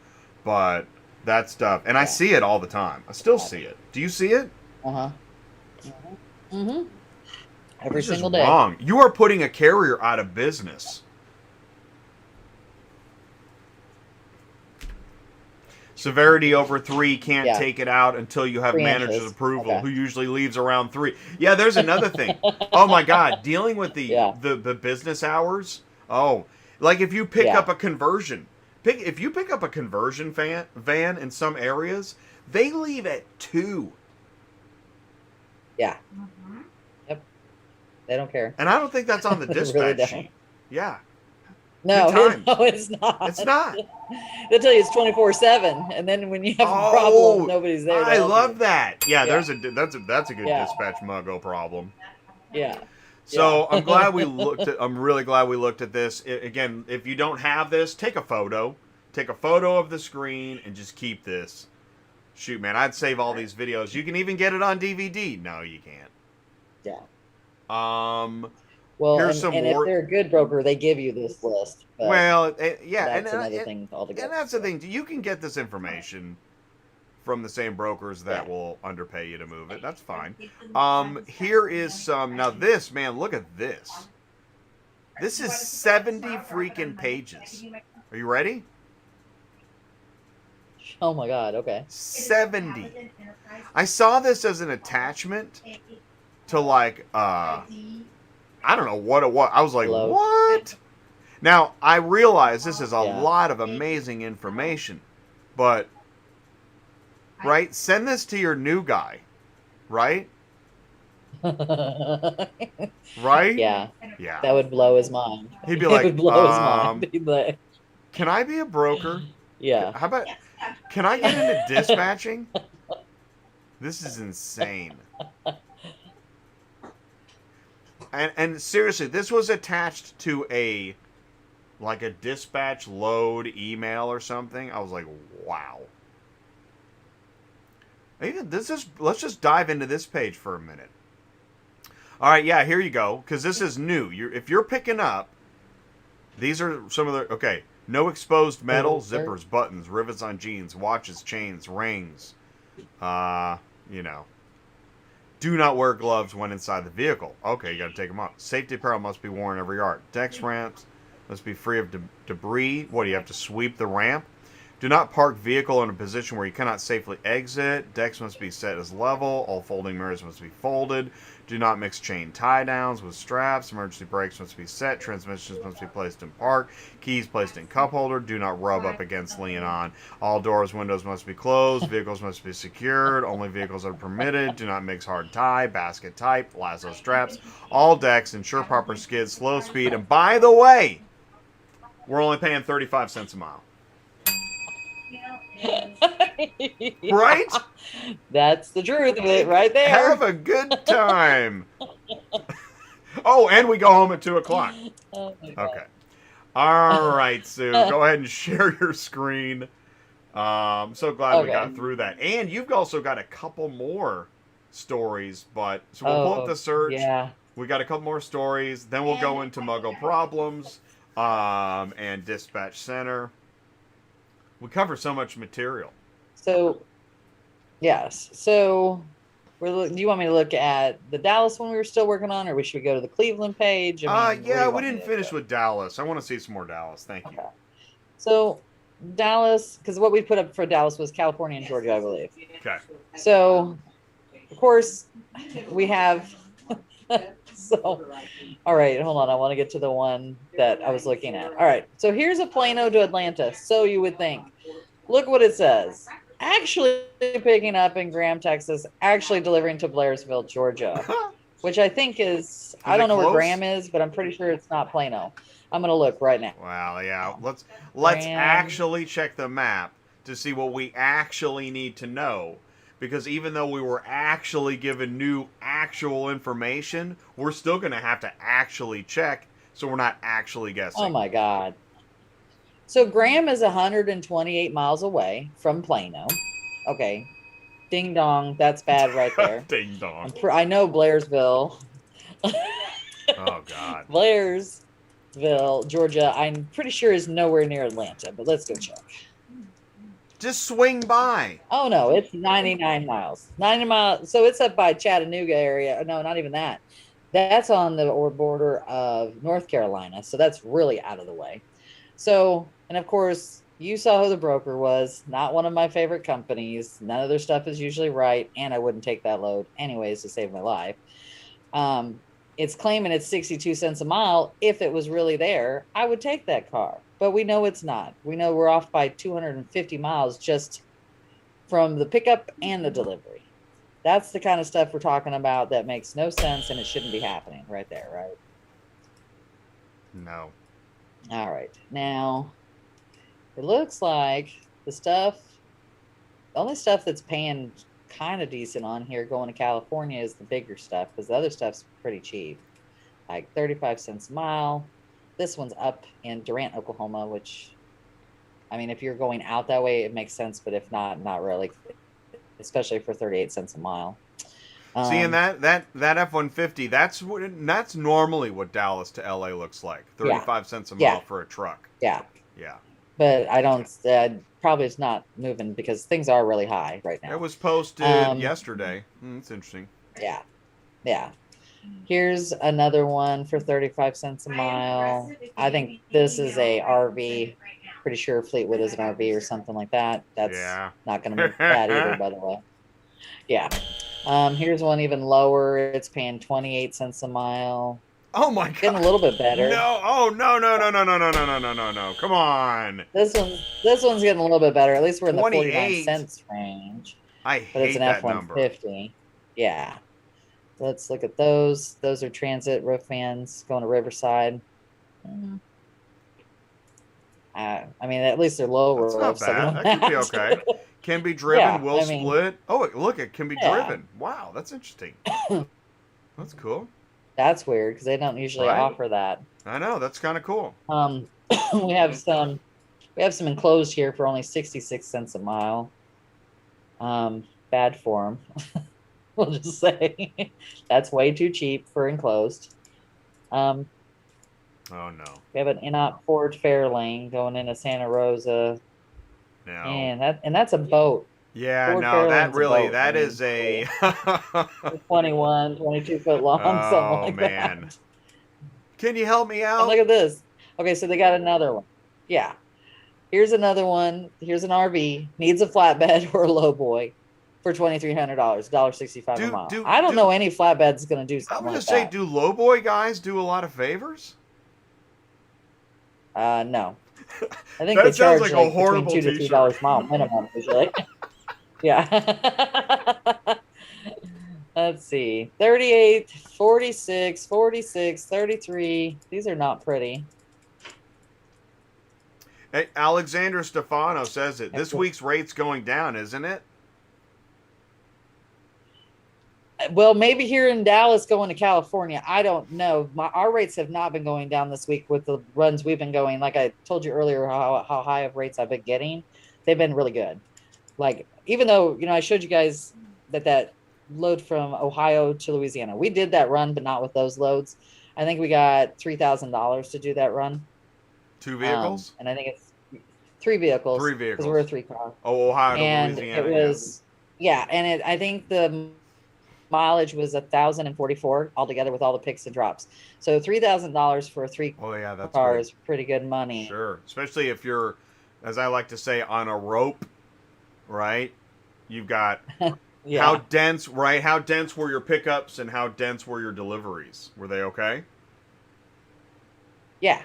Speaker 1: but that stuff, and I
Speaker 2: yeah.
Speaker 1: see it all the time. I still see it. Do you see it?
Speaker 2: Uh-huh. Mm-hmm. Every
Speaker 1: This is
Speaker 2: single day.
Speaker 1: wrong. You are putting a carrier out of business. Severity over 3, can't
Speaker 2: Yeah.
Speaker 1: take it out until you have
Speaker 2: 3
Speaker 1: manager's
Speaker 2: inches.
Speaker 1: approval,
Speaker 2: Okay.
Speaker 1: who usually leaves around 3. Yeah, there's another thing. Oh my God, dealing with
Speaker 2: Yeah.
Speaker 1: the business hours. Oh, like if you pick
Speaker 2: Yeah.
Speaker 1: up a conversion, if you pick up a conversion van in some areas, they leave at 2.
Speaker 2: Yeah.
Speaker 3: Mhm.
Speaker 2: Yep. They don't care.
Speaker 1: And I don't think that's on the
Speaker 2: They really
Speaker 1: dispatch
Speaker 2: don't.
Speaker 1: sheet. Yeah.
Speaker 2: No,
Speaker 1: Good times.
Speaker 2: no, it's not.
Speaker 1: It's not.
Speaker 2: They'll tell you it's 24/7, and then when you have a
Speaker 1: Oh,
Speaker 2: problem, nobody's there. To
Speaker 1: I
Speaker 2: help
Speaker 1: love
Speaker 2: you.
Speaker 1: that. Yeah,
Speaker 2: Yeah.
Speaker 1: that's a good
Speaker 2: Yeah.
Speaker 1: dispatch muggo problem.
Speaker 2: Yeah.
Speaker 1: So
Speaker 2: Yeah.
Speaker 1: I'm glad we looked at. I'm really glad we looked at this. Again, if you don't have this, take a photo. Take a photo of the screen and just keep this. Shoot, man, I'd save all these videos. You can even get it on DVD. No, you can't.
Speaker 2: Yeah.
Speaker 1: Here's
Speaker 2: Well,
Speaker 1: some
Speaker 2: and
Speaker 1: more.
Speaker 2: if they're a good broker, they give you this list. But
Speaker 1: Well, yeah,
Speaker 2: that's another thing altogether.
Speaker 1: and that's the thing. You can get this information from the same brokers that
Speaker 2: Yeah.
Speaker 1: will underpay you to move it. That's fine. Here is some. Now this, man, look at this. This is 70 freaking pages. Are you ready?
Speaker 2: Oh my God. Okay.
Speaker 1: 70. I saw this as an attachment to like I don't know what it was. I was like,
Speaker 2: Load.
Speaker 1: what? Now, I realize this is a
Speaker 2: Yeah.
Speaker 1: lot of amazing information, but right? Send this to your new guy, right? Right?
Speaker 2: Yeah.
Speaker 1: Yeah.
Speaker 2: That would blow his mind.
Speaker 1: He'd be
Speaker 2: It
Speaker 1: like,
Speaker 2: would blow his mind. He'd be like,
Speaker 1: can I be a broker?
Speaker 2: yeah.
Speaker 1: How about, can I get into dispatching? This is insane. And seriously, this was attached to a dispatch load email or something. I was like, wow. Let's just dive into this page for a minute. All right, yeah, here you go, because this is new. If you're picking up, these are some of the, okay, no exposed metal, zippers, buttons, rivets on jeans, watches, chains, rings, you know. Do not wear gloves when inside the vehicle. Okay, you got to take them off. Safety apparel must be worn every yard. Deck ramps must be free of debris. What, do you have to sweep the ramp? Do not park vehicle in a position where you cannot safely exit. Decks must be set as level. All folding mirrors must be folded. Do not mix chain tie-downs with straps. Emergency brakes must be set. Transmissions must be placed in park. Keys placed in cup holder. Do not rub up against, lean on. All doors, windows must be closed. Vehicles must be secured. Only vehicles are permitted. Do not mix hard tie, basket type, lasso straps. All decks ensure proper skid, slow speed. And by the way, we're only paying 35 cents a mile. Right?
Speaker 2: That's the truth of it right there.
Speaker 1: Have a good time. Oh, and we go home at 2 o'clock.
Speaker 2: Oh my God.
Speaker 1: Okay. All right, Sue. Go ahead and share your screen. So glad we got through that. And you've also got a couple more stories, but so we'll pull up the search.
Speaker 2: Yeah.
Speaker 1: We got a couple more stories. Then we'll go into Muggle Problems and Dispatch Center. We cover so much material.
Speaker 2: So, yes. So, Do you want me to look at the Dallas one we were still working on, or should we go to the Cleveland page? I mean, where do
Speaker 1: Yeah,
Speaker 2: you
Speaker 1: we
Speaker 2: want me
Speaker 1: didn't
Speaker 2: to
Speaker 1: finish
Speaker 2: go?
Speaker 1: with Dallas. I want to see some more Dallas. Thank you.
Speaker 2: Okay. So Dallas, because what we put up for Dallas was California and Georgia, I believe.
Speaker 1: Okay.
Speaker 2: So of course we have. So, all right, hold on. I want to get to the one that I was looking at. All right, so here's a Plano to Atlanta. So you would think. Look what it says. Actually picking up in Graham, Texas. Actually delivering to Blairsville, Georgia, which I think is I
Speaker 1: it
Speaker 2: don't know where
Speaker 1: close?
Speaker 2: Graham is, but I'm pretty sure it's not Plano. I'm gonna look right now.
Speaker 1: Well, yeah. Let's
Speaker 2: Graham.
Speaker 1: actually check the map to see what we actually need to know. Because even though we were actually given new actual information, we're still going to have to actually check, so we're not actually guessing.
Speaker 2: Oh my God. So Graham is 128 miles away from Plano. Okay. Ding dong. That's bad right there.
Speaker 1: Ding dong.
Speaker 2: I know Blairsville.
Speaker 1: Oh God.
Speaker 2: Blairsville, Georgia, I'm pretty sure is nowhere near Atlanta, but let's go check.
Speaker 1: Just swing by.
Speaker 2: Oh no, it's 99 miles. 90 miles. So it's up by Chattanooga area. No, not even that. That's on the border of North Carolina. So that's really out of the way. So, and of course, you saw who the broker was. Not one of my favorite companies. None of their stuff is usually right, and I wouldn't take that load anyways to save my life. It's claiming it's 62 cents a mile. If it was really there, I would take that car. But we know it's not. We know we're off by 250 miles just from the pickup and the delivery. That's the kind of stuff we're talking about that makes no sense, and it shouldn't be happening right there, right?
Speaker 1: No.
Speaker 2: All right. Now, it looks like the only stuff that's paying kind of decent on here going to California is the bigger stuff, because the other stuff's pretty cheap, like 35 cents a mile. This one's up in Durant, Oklahoma, which, I mean, if you're going out that way, it makes sense, but if not, not really, especially for 38 cents a mile.
Speaker 1: See, and that F-150, that's normally what Dallas to LA looks like. 35 cents a mile for a truck.
Speaker 2: Yeah.
Speaker 1: Yeah.
Speaker 2: But I don't, probably it's not moving because things are really high right now.
Speaker 1: It was posted yesterday. It's interesting.
Speaker 2: Yeah. Yeah. Here's another one for 35 cents a mile. I think this is a RV. Pretty sure Fleetwood is an RV or something like that. That's not going to move that either, by the way. Yeah. Here's one even lower. It's paying 28 cents a mile.
Speaker 1: Oh my God.
Speaker 2: Getting a little bit better.
Speaker 1: No. Oh no. Come on.
Speaker 2: This one's getting a little bit better. At least we're in the 49
Speaker 1: 28
Speaker 2: cents range.
Speaker 1: I
Speaker 2: But it's
Speaker 1: hate
Speaker 2: an
Speaker 1: that
Speaker 2: F-150.
Speaker 1: number.
Speaker 2: Yeah. Let's look at those. Those are transit roof fans going to Riverside. I mean, at least they're low
Speaker 1: That's
Speaker 2: roofs.
Speaker 1: not bad. That could be okay. Can be driven.
Speaker 2: Yeah,
Speaker 1: Will
Speaker 2: I mean-
Speaker 1: split. Oh, look, it can be
Speaker 2: Yeah.
Speaker 1: driven. Wow, that's interesting. That's cool.
Speaker 2: That's weird because they don't usually
Speaker 1: Right.
Speaker 2: offer that.
Speaker 1: I know. That's kind of cool.
Speaker 2: We have some enclosed here for only 66 cents a mile. Bad form. We'll just say that's way too cheap for enclosed.
Speaker 1: Oh no.
Speaker 2: We have an Inop Ford Fairlane going into Santa Rosa,
Speaker 1: No.
Speaker 2: and that's a boat.
Speaker 1: Yeah,
Speaker 2: Ford
Speaker 1: no, that
Speaker 2: Fairlane's a
Speaker 1: really,
Speaker 2: boat,
Speaker 1: that
Speaker 2: I mean,
Speaker 1: is a.
Speaker 2: 21, 22 foot long, something like
Speaker 1: man.
Speaker 2: that.
Speaker 1: Can you help me
Speaker 2: And
Speaker 1: out?
Speaker 2: look at this. Okay, so they got another one. Yeah. Here's another one. Here's an RV. Needs a flatbed or a lowboy for $2,300, $1.65 a mile. I don't know any flatbed's going to do
Speaker 1: I
Speaker 2: something
Speaker 1: was
Speaker 2: like
Speaker 1: gonna say,
Speaker 2: that.
Speaker 1: do lowboy guys do a lot of favors?
Speaker 2: No. I think
Speaker 1: That
Speaker 2: they
Speaker 1: sounds
Speaker 2: charge
Speaker 1: like a
Speaker 2: between
Speaker 1: horrible
Speaker 2: $2 to
Speaker 1: t-shirt.
Speaker 2: $3 a mile minimum usually. Yeah. Let's see. 38, 46, 46, 33. These are not pretty.
Speaker 1: Hey, Alexander Stefano says it. This week's rate's going down, isn't it?
Speaker 2: Well, maybe here in Dallas going to California. I don't know. Our rates have not been going down this week with the runs we've been going. Like I told you earlier, how high of rates I've been getting. They've been really good. Like, even though, I showed you guys that load from Ohio to Louisiana. We did that run, but not with those loads. I think we got $3,000 to do that run.
Speaker 1: 2 vehicles?
Speaker 2: And I think it's 3 vehicles.
Speaker 1: 3 vehicles.
Speaker 2: Because we're a 3-car.
Speaker 1: Oh, Ohio to
Speaker 2: And
Speaker 1: Louisiana.
Speaker 2: it was, and I think the mileage was 1,044 altogether with all the picks and drops. So $3,000 for a three
Speaker 1: Oh yeah, that's
Speaker 2: car
Speaker 1: good.
Speaker 2: is pretty good money.
Speaker 1: Sure, especially if you're, as I like to say, on a rope, right? You've got how
Speaker 2: Yeah.
Speaker 1: dense, right? How dense were your pickups and how dense were your deliveries? Were they okay?
Speaker 2: Yeah.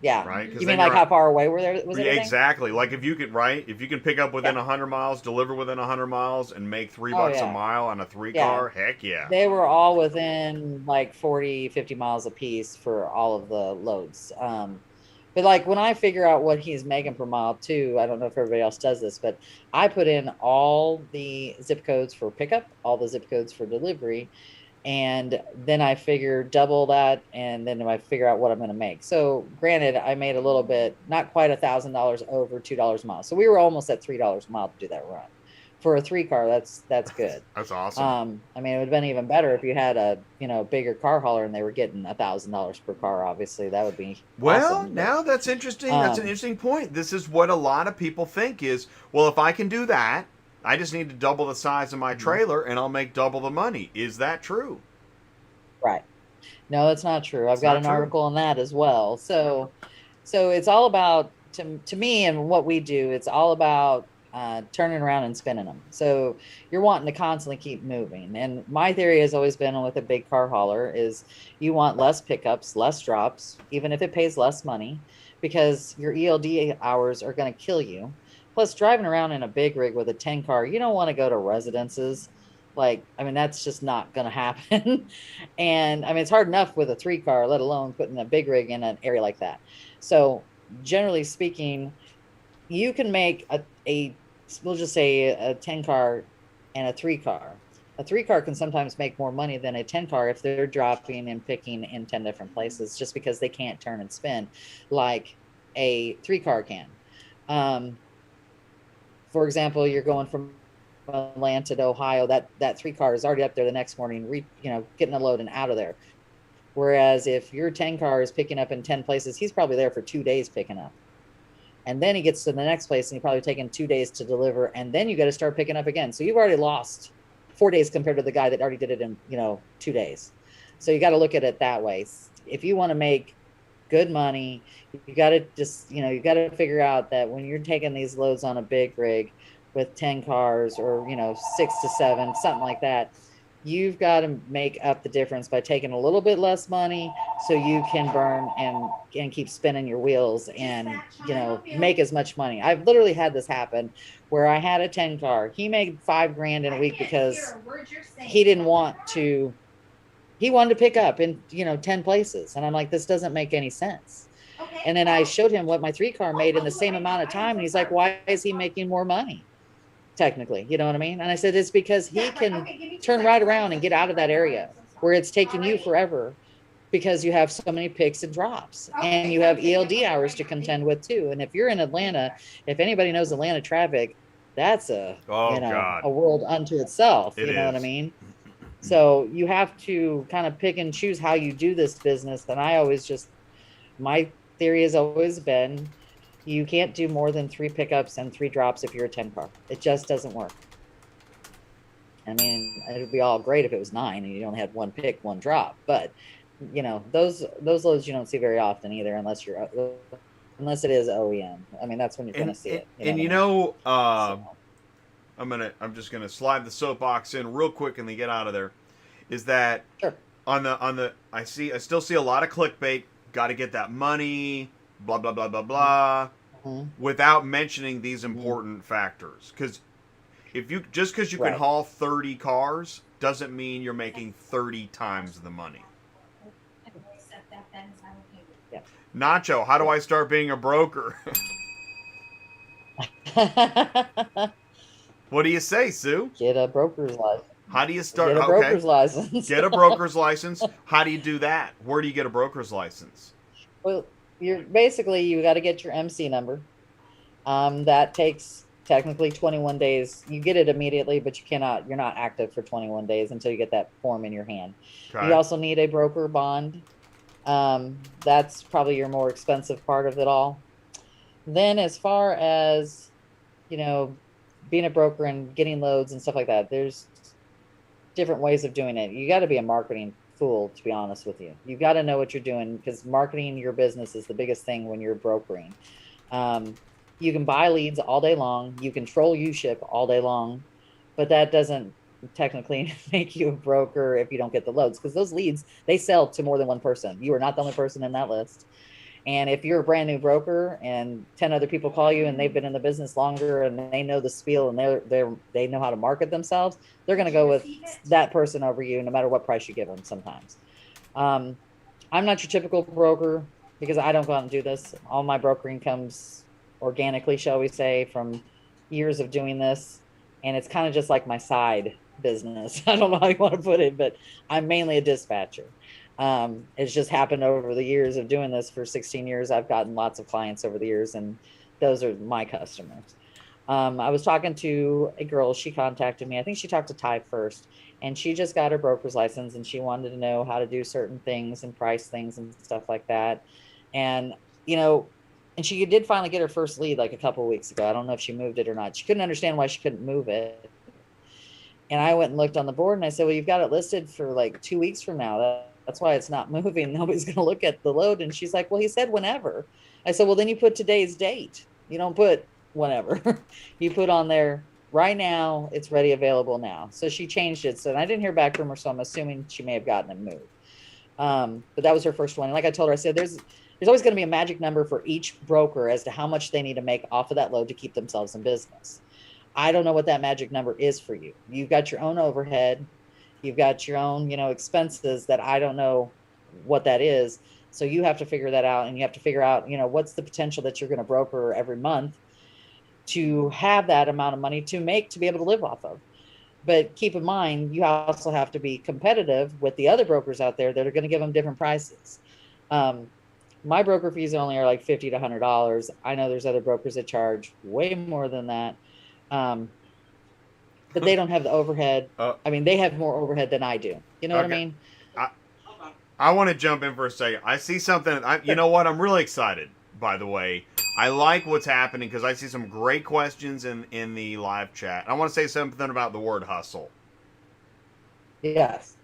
Speaker 2: Yeah.
Speaker 1: Right? Because
Speaker 2: You
Speaker 1: then
Speaker 2: mean like
Speaker 1: you're
Speaker 2: how far away was
Speaker 1: yeah,
Speaker 2: everything?
Speaker 1: exactly. Like if you could, right? If you can pick up within
Speaker 2: Yeah.
Speaker 1: 100 miles, deliver within 100 miles, and make three
Speaker 2: Oh
Speaker 1: bucks a
Speaker 2: yeah.
Speaker 1: mile on a three
Speaker 2: Yeah.
Speaker 1: car, heck yeah.
Speaker 2: They were all within like 40, 50 miles a piece for all of the loads. But like when I figure out what he's making per mile too, I don't know if everybody else does this, but I put in all the zip codes for pickup, all the zip codes for delivery, and then I figure double that, and then I figure out what I'm going to make. So granted, I made a little bit, not quite $1,000 over $2 a mile. So we were almost at $3 a mile to do that run. For a three car, that's good.
Speaker 1: That's awesome.
Speaker 2: I mean, it would have been even better if you had a bigger car hauler and they were getting $1,000 per car. Obviously, that would be
Speaker 1: Well,
Speaker 2: awesome.
Speaker 1: now that's interesting. That's an
Speaker 2: Um,
Speaker 1: interesting point. This is what a lot of people think is, well, if I can do that, I just need to double the size of my
Speaker 2: mhm,
Speaker 1: trailer and I'll make double the money. Is that true?
Speaker 2: right. No, it's not true. I've
Speaker 1: It's
Speaker 2: got
Speaker 1: not
Speaker 2: an
Speaker 1: true.
Speaker 2: article on that as well. So it's all about to me and what we do. It's all about turning around and spinning them. So you're wanting to constantly keep moving. And my theory has always been with a big car hauler is you want less pickups, less drops, even if it pays less money, because your ELD hours are going to kill you. Plus, driving around in a big rig with a 10 car, you don't want to go to residences. Like, I mean, that's just not going to happen. And I mean, it's hard enough with a three car, let alone putting a big rig in an area like that. So, generally speaking, you can make a we'll just say a 10 car and a three car. A three car can sometimes make more money than a 10 car if they're dropping and picking in 10 different places just because they can't turn and spin like a three car can. Um, for example, you're going from Atlanta to Ohio, that three car is already up there the next morning, getting a load and out of there. Whereas if your 10 car is picking up in 10 places, he's probably there for 2 days picking up. And then he gets to the next place and he probably taken 2 days to deliver. And then you got to start picking up again. So you've already lost 4 days compared to the guy that already did it in, 2 days. So you got to look at it that way. If you want to make good money, you got to just, you got to figure out that when you're taking these loads on a big rig with 10 cars or, 6 to 7, something like that, you've got to make up the difference by taking a little bit less money so you can burn and keep spinning your wheels and make as much money. I've literally had this happen where I had a 10 car. He made $5,000 in a week because he didn't want to he wanted to pick up in 10 places, and I'm like, this doesn't make any sense. And then I showed him what my three car made in the same amount of time, and he's like, why is he making more money? Technically, you know what I mean? And I said, it's because he can turn right around and get out of that area where it's taking you forever because you have so many picks and drops and you have ELD hours to contend with too. And if you're in Atlanta, if anybody knows Atlanta traffic, that's
Speaker 1: Oh God,
Speaker 2: a world unto itself.
Speaker 1: it
Speaker 2: You know what I
Speaker 1: is.
Speaker 2: mean? So you have to kind of pick and choose how you do this business. And my theory has always been you can't do more than 3 pickups and 3 drops if you're a 10 car. It just doesn't work. I mean, it would be all great if it was 9 and you only had 1 pick, 1 drop, but those loads you don't see very often either, unless it is OEM. I mean, that's when you're going to
Speaker 1: And
Speaker 2: see
Speaker 1: and,
Speaker 2: it. You know
Speaker 1: and
Speaker 2: what I
Speaker 1: you
Speaker 2: mean?
Speaker 1: know,
Speaker 2: So,
Speaker 1: I'm just gonna slide the soapbox in real quick and then get out of there. Is that
Speaker 2: sure.
Speaker 1: on the I still see a lot of clickbait. Got to get that money. Blah blah blah blah
Speaker 2: Mm-hmm.
Speaker 1: blah.
Speaker 2: Mm-hmm.
Speaker 1: Without mentioning these
Speaker 2: Mm-hmm.
Speaker 1: important factors, because if you just because you can
Speaker 2: Right.
Speaker 1: haul 30 cars doesn't mean you're making 30 times the money.
Speaker 2: Yeah.
Speaker 1: Nacho, how do
Speaker 2: Yeah.
Speaker 1: I start being a broker? What do you say, Sue?
Speaker 2: Get a broker's license.
Speaker 1: How do you start?
Speaker 2: Get a
Speaker 1: Okay,
Speaker 2: broker's license.
Speaker 1: get a broker's license. How do you do that? Where do you get a broker's license?
Speaker 2: Well, you got to get your MC number. That takes technically 21 days. You get it immediately, but you're not active for 21 days until you get that form in your hand. You
Speaker 1: Okay.
Speaker 2: also need a broker bond. That's probably your more expensive part of it all. Then, as far as, you know, being a broker and getting loads and stuff like that, there's different ways of doing it. You got to be a marketing fool, to be honest with you. You got to know what you're doing, because marketing your business is the biggest thing when you're brokering. Um, you can buy leads all day long. You control ship all day long, but that doesn't technically make you a broker if you don't get the loads, because those leads, they sell to more than one person. You are not the only person in that list. And if you're a brand new broker and 10 other people call you and they've been in the business longer and they know the spiel and they know how to market themselves, they're going to go with that person over you, no matter what price you give them sometimes. I'm not your typical broker, because I don't go out and do this. All my brokering comes organically, shall we say, from years of doing this. And it's kind of just like my side business. I don't know how you want to put it, but I'm mainly a dispatcher. It's just happened over the years of doing this for 16 years. I've gotten lots of clients over the years, and those are my customers. I was talking to a girl. She contacted me. I think she talked to Ty first, and she just got her broker's license, and she wanted to know how to do certain things and price things and stuff like that. And, and she did finally get her first lead like a couple of weeks ago. I don't know if she moved it or not. She couldn't understand why she couldn't move it. And I went and looked on the board and I said, well, you've got it listed for like 2 weeks from now. That's why it's not moving. Nobody's going to look at the load. And she's like, well, he said whenever. I said, well, then you put today's date. You don't put whenever. You put on there right now. It's ready, available now. So she changed it. So I didn't hear back from her. So I'm assuming she may have gotten it moved. But that was her first one. And like I told her, I said, there's always going to be a magic number for each broker as to how much they need to make off of that load to keep themselves in business. I don't know what that magic number is for you. You've got your own overhead. You've got your own, expenses that I don't know what that is. So you have to figure that out, and you have to figure out, what's the potential that you're going to broker every month to have that amount of money to be able to live off of. But keep in mind, you also have to be competitive with the other brokers out there that are going to give them different prices. My broker fees only are like $50 to $100. I know there's other brokers that charge way more than that. But they don't have the overhead. They have more overhead than I do. You know what I mean?
Speaker 1: I want to jump in for a second. I see something. You know what? I'm really excited, by the way. I like what's happening because I see some great questions in the live chat. I want to say something about the word hustle.
Speaker 2: Yes.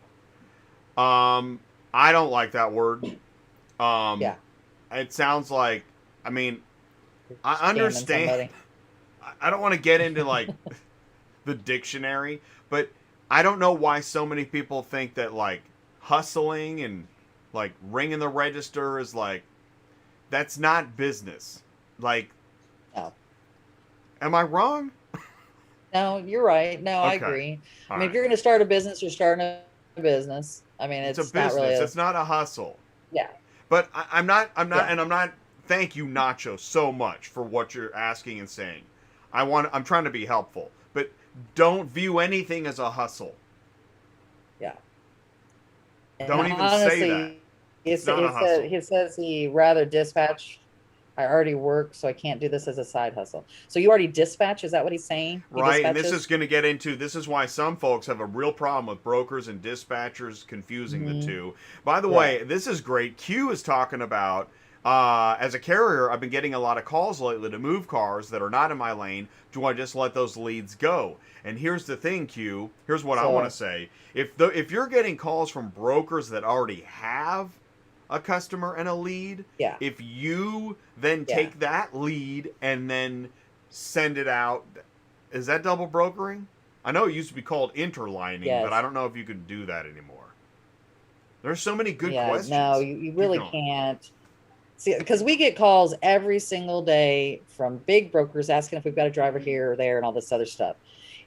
Speaker 1: I don't like that word.
Speaker 2: Yeah.
Speaker 1: It sounds like, I understand. I don't want to get into like the dictionary, but I don't know why so many people think that like hustling and like ringing the register is like, that's not business. Like,
Speaker 2: no.
Speaker 1: Am I wrong?
Speaker 2: No, you're right. No,
Speaker 1: Okay.
Speaker 2: I agree.
Speaker 1: All
Speaker 2: If you're going to start a business, you're starting a business. It's
Speaker 1: a business.
Speaker 2: Not really
Speaker 1: it's not a hustle.
Speaker 2: Yeah.
Speaker 1: But I'm not, and I'm not. Thank you, Nacho, so much for what you're asking and saying. I'm trying to be helpful, but don't view anything as a hustle.
Speaker 2: Yeah.
Speaker 1: Don't even say that.
Speaker 2: He says he rather dispatch. I already work, so I can't do this as a side hustle. So you already dispatch? Is that what he's saying?
Speaker 1: Right, and this is going to get into, this is why some folks have a real problem with brokers and dispatchers confusing the two. By the way, this is great. Q is talking about, as a carrier, I've been getting a lot of calls lately to move cars that are not in my lane. Do I just let those leads go? And here's the thing, Q. Here's what I want to say. If you're getting calls from brokers that already have a customer and a lead, if you then take that lead and then send it out, is that double brokering? I know it used to be called interlining, but I don't know if you can do that anymore. There's so many good questions.
Speaker 2: No, you really can't. See, because we get calls every single day from big brokers asking if we've got a driver here or there and all this other stuff.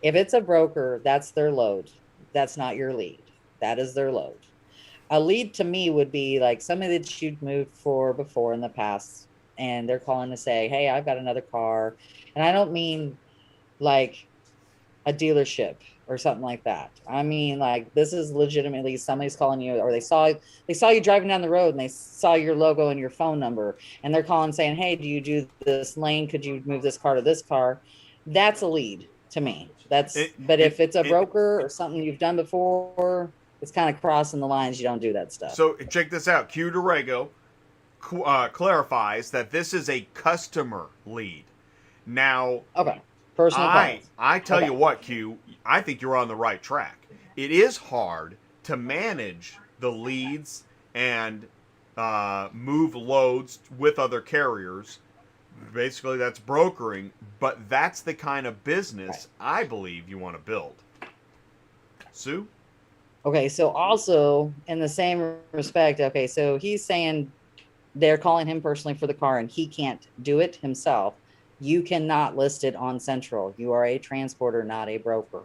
Speaker 2: If it's a broker, that's their load. That's not your lead. That is their load. A lead to me would be like somebody that you'd moved for before in the past, and they're calling to say, hey, I've got another car. And I don't mean like a dealership or something like that. I mean, like, this is legitimately somebody's calling you, or they saw you driving down the road and they saw your logo and your phone number, and they're calling saying, hey, do you do this lane? Could you move this car to this car? That's a lead to me. But if it's a broker or something you've done before, it's kind of crossing the lines. You don't do that stuff.
Speaker 1: So check this out. Q Dorego clarifies that this is a customer lead. Now,
Speaker 2: personal calls.
Speaker 1: I tell you what, Q, I think you're on the right track. it is hard to manage the leads and move loads with other carriers. Basically, that's brokering, but that's the kind of business I believe you want to build. Sue?
Speaker 2: Okay, so also in the same respect, okay, so he's saying they're calling him personally for the car and he can't do it himself. You cannot list it on Central. You are a transporter, not a broker.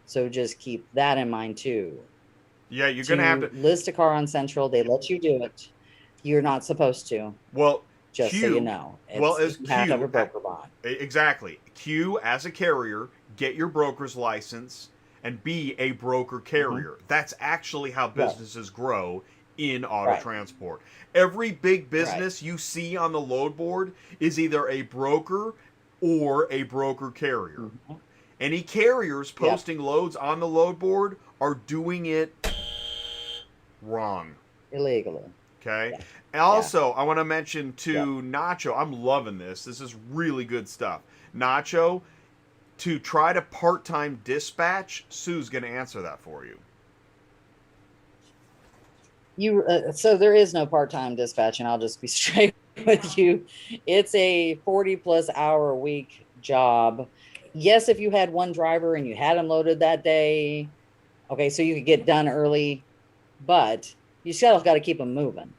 Speaker 2: So just keep that in mind too.
Speaker 1: Yeah, you're going to have to
Speaker 2: list a car on Central. They let you do it. You're not supposed to.
Speaker 1: Well,
Speaker 2: just so you know.
Speaker 1: Well, as
Speaker 2: you have to have a broker bond.
Speaker 1: Exactly. Q, as a carrier, get your broker's license and be a broker carrier. That's actually how businesses grow in auto transport. Every big business you see on the load board is either a broker or a broker carrier. Any carriers posting loads on the load board are doing it wrong.
Speaker 2: Illegally.
Speaker 1: Okay. Also, I want to mention to Nacho, I'm loving this. This is really good stuff. Nacho, to try to part-time dispatch, Sue's going to answer that for you.
Speaker 2: So there is no part-time dispatching. I'll just be straight with you. It's a 40+ hour a week job. Yes, if you had one driver and you had him loaded that day, okay, so you could get done early, but you still got to keep them moving.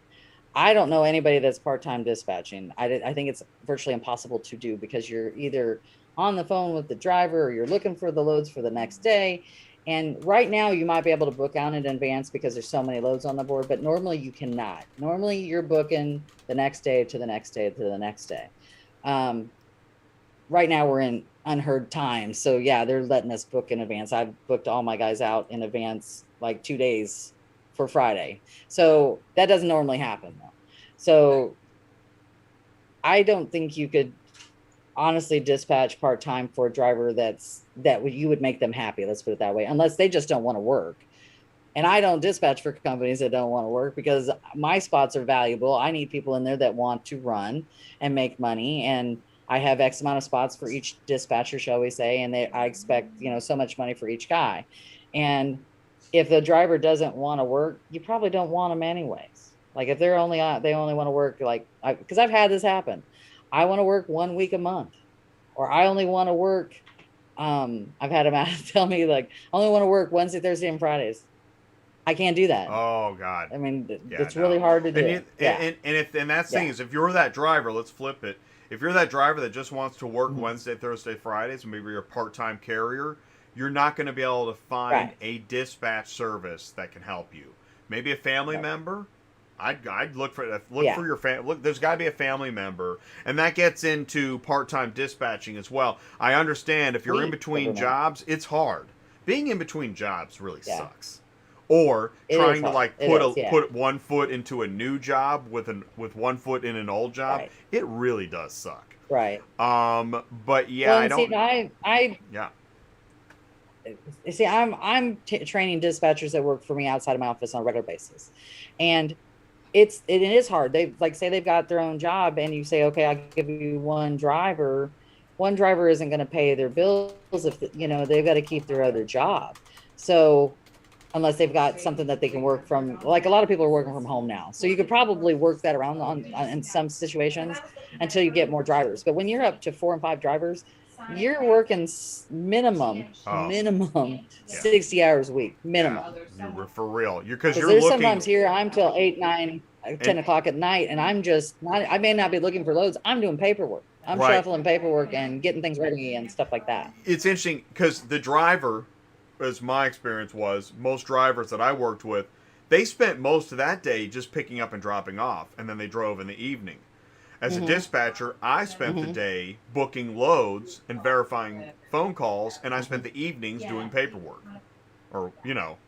Speaker 2: I don't know anybody that's part-time dispatching. I think it's virtually impossible to do because you're either on the phone with the driver or you're looking for the loads for the next day. And right now you might be able to book out in advance because there's so many loads on the board, but normally you cannot. Normally you're booking the next day to the next day to the next day. Right now we're in unheard times. So yeah, they're letting us book in advance. I've booked all my guys out in advance, like 2 days for Friday. So that doesn't normally happen though. So I don't think you could honestly dispatch part-time for a driver you would make them happy. Let's put it that way, unless they just don't want to work. And I don't dispatch for companies that don't want to work because my spots are valuable. I need people in there that want to run and make money. And I have X amount of spots for each dispatcher, shall we say, and I expect, so much money for each guy. And if the driver doesn't want to work, you probably don't want them anyways. Like if they only want to work because I've had this happen. I want to work 1 week a month, or I only want to work. I've had them tell me like, I only want to work Wednesday, Thursday, and Fridays. I can't do that.
Speaker 1: Oh God.
Speaker 2: I mean, it's really hard to do.
Speaker 1: And that's the thing is, if you're that driver, let's flip it. If you're that driver that just wants to work Wednesday, Thursday, Fridays, maybe you're a part-time carrier, you're not going to be able to find a dispatch service that can help you. Maybe a family member. I'd look for your family. Look, there's got to be a family member, and that gets into part-time dispatching as well. I understand if you're in between jobs, it's hard. Being in between jobs really sucks. Or trying to put 1 foot into a new job with 1 foot in an old job, it really does suck.
Speaker 2: Right.
Speaker 1: But yeah, I don't.
Speaker 2: See, I'm training dispatchers that work for me outside of my office on a regular basis, and it is hard. They've got their own job, and you say, okay, I'll give you one driver. One driver isn't going to pay their bills if they've got to keep their other job. So unless they've got something that they can work from, like a lot of people are working from home now, so you could probably work that around in some situations until you get more drivers. But when you're up to 4 and 5 drivers, you're working minimum 60 hours a week minimum.
Speaker 1: You're for real. Because
Speaker 2: there's looking, sometimes here I'm till 8, 9, 10 o'clock at night, and I'm just not. I may not be looking for loads. I'm doing paperwork. I'm shuffling paperwork and getting things ready and stuff like that.
Speaker 1: It's interesting because the driver, as my experience was, most drivers that I worked with, they spent most of that day just picking up and dropping off, and then they drove in the evening. As a dispatcher, I spent the day booking loads and verifying phone calls, and I spent the evenings doing paperwork or,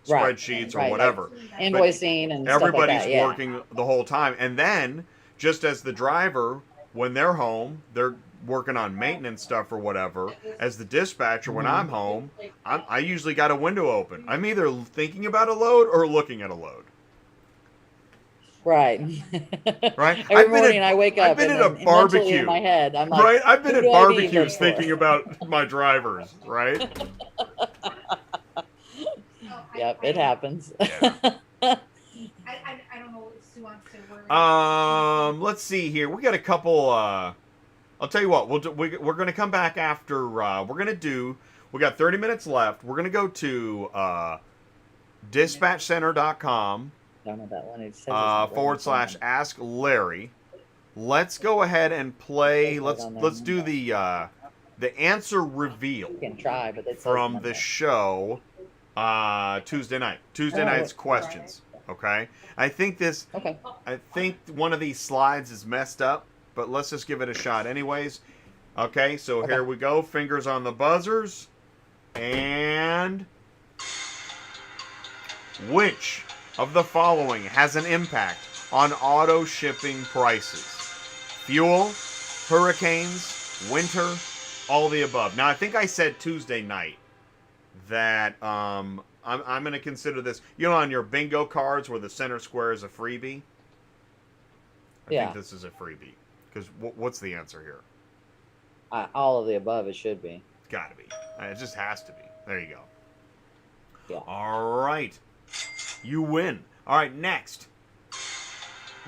Speaker 1: spreadsheets or whatever.
Speaker 2: Invoicing and
Speaker 1: everybody's
Speaker 2: stuff like that,
Speaker 1: working the whole time. And then, just as the driver, when they're home, they're working on maintenance stuff or whatever. As the dispatcher, when I'm home, I usually got a window open. I'm either thinking about a load or looking at a load.
Speaker 2: Right. Every morning I wake up.
Speaker 1: I've been at a barbecue
Speaker 2: in my head. I'm like,
Speaker 1: I've been at barbecues thinking about my drivers. Right.
Speaker 2: Yep, it happens.
Speaker 1: Yeah.
Speaker 3: I don't know what Sue wants to word.
Speaker 1: Let's see here. We got a couple. I'll tell you what. We're going to come back after. We got 30 minutes left. We're going to go to dispatchcenter.com
Speaker 2: Don't know that one. It says it's not working.
Speaker 1: / ask Larry. Let's go ahead and play.
Speaker 2: Let's go down there.
Speaker 1: Let's do the answer reveal
Speaker 2: You can try, but it says
Speaker 1: from
Speaker 2: nothing.
Speaker 1: the show Tuesday night. Tuesday night's questions. Okay. I think
Speaker 2: Okay.
Speaker 1: one of these slides is messed up, but let's just give it a shot anyways. Okay, so
Speaker 2: Okay.
Speaker 1: here we go. Fingers on the buzzers. And which of the following has an impact on auto shipping prices? Fuel, hurricanes, winter, all the above. Now, I think I said Tuesday night that I'm going to consider this. You know, on your bingo cards where the center square is a freebie? I
Speaker 2: Yeah.
Speaker 1: think this is a freebie. Because what's the answer here?
Speaker 2: All of the above, it should be.
Speaker 1: It's got to be. It just has to be. There you go.
Speaker 2: Yeah.
Speaker 1: All right. You win. All right, next.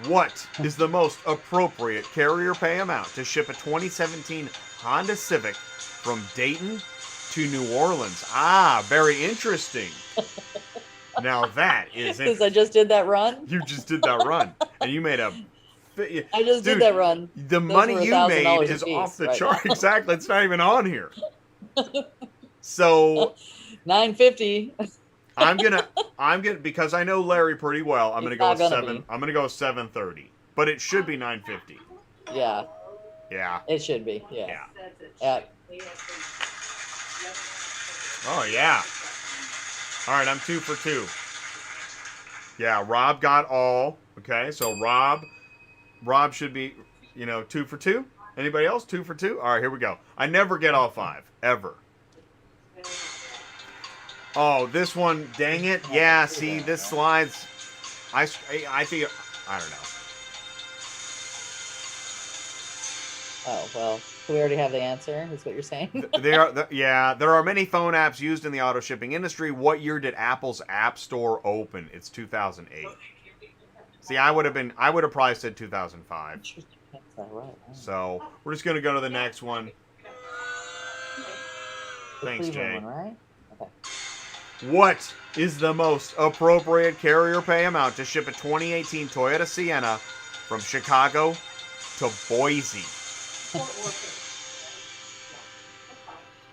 Speaker 1: What is the most appropriate carrier pay amount to ship a 2017 Honda Civic from Dayton to New Orleans? Ah, very interesting. Now that is
Speaker 2: Since I just did that run,
Speaker 1: You just did that run, and you made a.
Speaker 2: I just did that run.
Speaker 1: The money
Speaker 2: were
Speaker 1: you
Speaker 2: $1,000
Speaker 1: made
Speaker 2: a
Speaker 1: is
Speaker 2: piece
Speaker 1: off the
Speaker 2: right
Speaker 1: chart.
Speaker 2: now.
Speaker 1: Exactly, it's not even on here. So
Speaker 2: $9.50.
Speaker 1: I'm gonna because I know Larry pretty well. I'm gonna
Speaker 2: It's
Speaker 1: go
Speaker 2: not
Speaker 1: with
Speaker 2: gonna
Speaker 1: 7.
Speaker 2: be.
Speaker 1: I'm gonna go with 7:30, but it should be 9:50.
Speaker 2: Yeah,
Speaker 1: Yeah.
Speaker 2: it should be. Yeah.
Speaker 1: Yeah. Oh yeah. All right, I'm 2 for 2. Yeah, Rob got all. Okay, so Rob should be, 2 for 2. Anybody else 2 for 2? All right, here we go. I never get all 5 ever. Oh, this one, dang it. Yeah, see, this slides. I think, I don't know.
Speaker 2: Oh well, do we already have the answer? Is what you're saying?
Speaker 1: There are many phone apps used in the auto shipping industry. What year did Apple's App Store open? It's 2008. See, I would have probably said 2005. So we're just gonna go to the next one. Thanks, Jay.
Speaker 2: One, right? Okay.
Speaker 1: What is the most appropriate carrier pay amount to ship a 2018 Toyota Sienna from Chicago to Boise?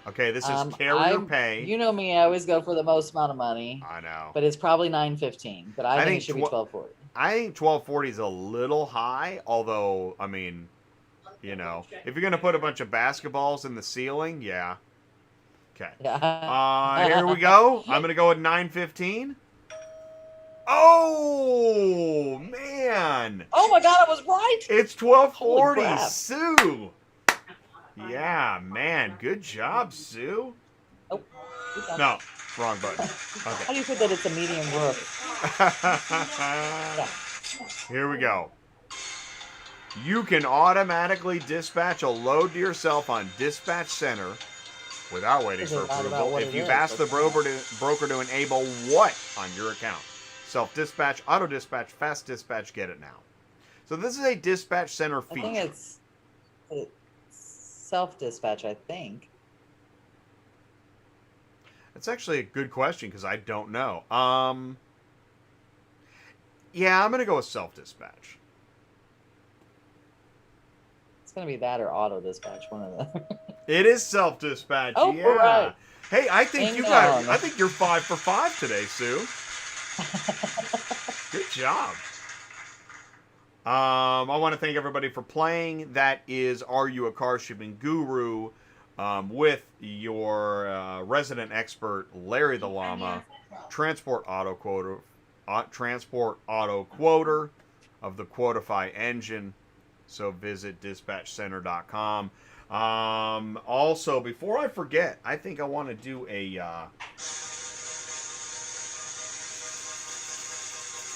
Speaker 1: Okay, this is carrier pay.
Speaker 2: You know me, I always go for the most amount of money.
Speaker 1: I know.
Speaker 2: But it's probably $9.15. But I think it should be $12.40.
Speaker 1: I think $12.40 is a little high, although, I mean, if you're going to put a bunch of basketballs in the ceiling, yeah. Okay.
Speaker 2: Yeah.
Speaker 1: Here we go. I'm going to go with $9.15. Oh, man.
Speaker 2: Oh, my God, I was right.
Speaker 1: It's
Speaker 2: Holy
Speaker 1: $12.40.
Speaker 2: crap.
Speaker 1: Sue. Yeah, man. Good job, Sue.
Speaker 2: Oh,
Speaker 1: No, wrong button.
Speaker 2: How
Speaker 1: Okay.
Speaker 2: do you put that it's a medium roof?
Speaker 1: Here we go. You can automatically dispatch a load to yourself on Dispatch Center without waiting
Speaker 2: Is
Speaker 1: for
Speaker 2: it not about
Speaker 1: approval
Speaker 2: what
Speaker 1: if
Speaker 2: it
Speaker 1: you've
Speaker 2: is?
Speaker 1: asked the broker to enable what on your account? Self-dispatch, auto-dispatch, fast dispatch, get it now. So this is a Dispatch Center
Speaker 2: I
Speaker 1: feature.
Speaker 2: think it's self-dispatch, I think.
Speaker 1: That's actually a good question because I don't know. Yeah, I'm going to go with self-dispatch.
Speaker 2: It's going to be that or auto-dispatch, one of them.
Speaker 1: It is self-dispatch.
Speaker 2: Oh,
Speaker 1: yeah.
Speaker 2: we're right.
Speaker 1: Hey, I think
Speaker 2: Ding
Speaker 1: I think you're 5 for 5 today, Sue. Good job. I want to thank everybody for playing. That is Are You a Car Shipping Guru with your resident expert, Larry the Llama, transport auto quoter of the Quotify engine. So visit dispatchcenter.com. Also, before I forget, I think I want to do a...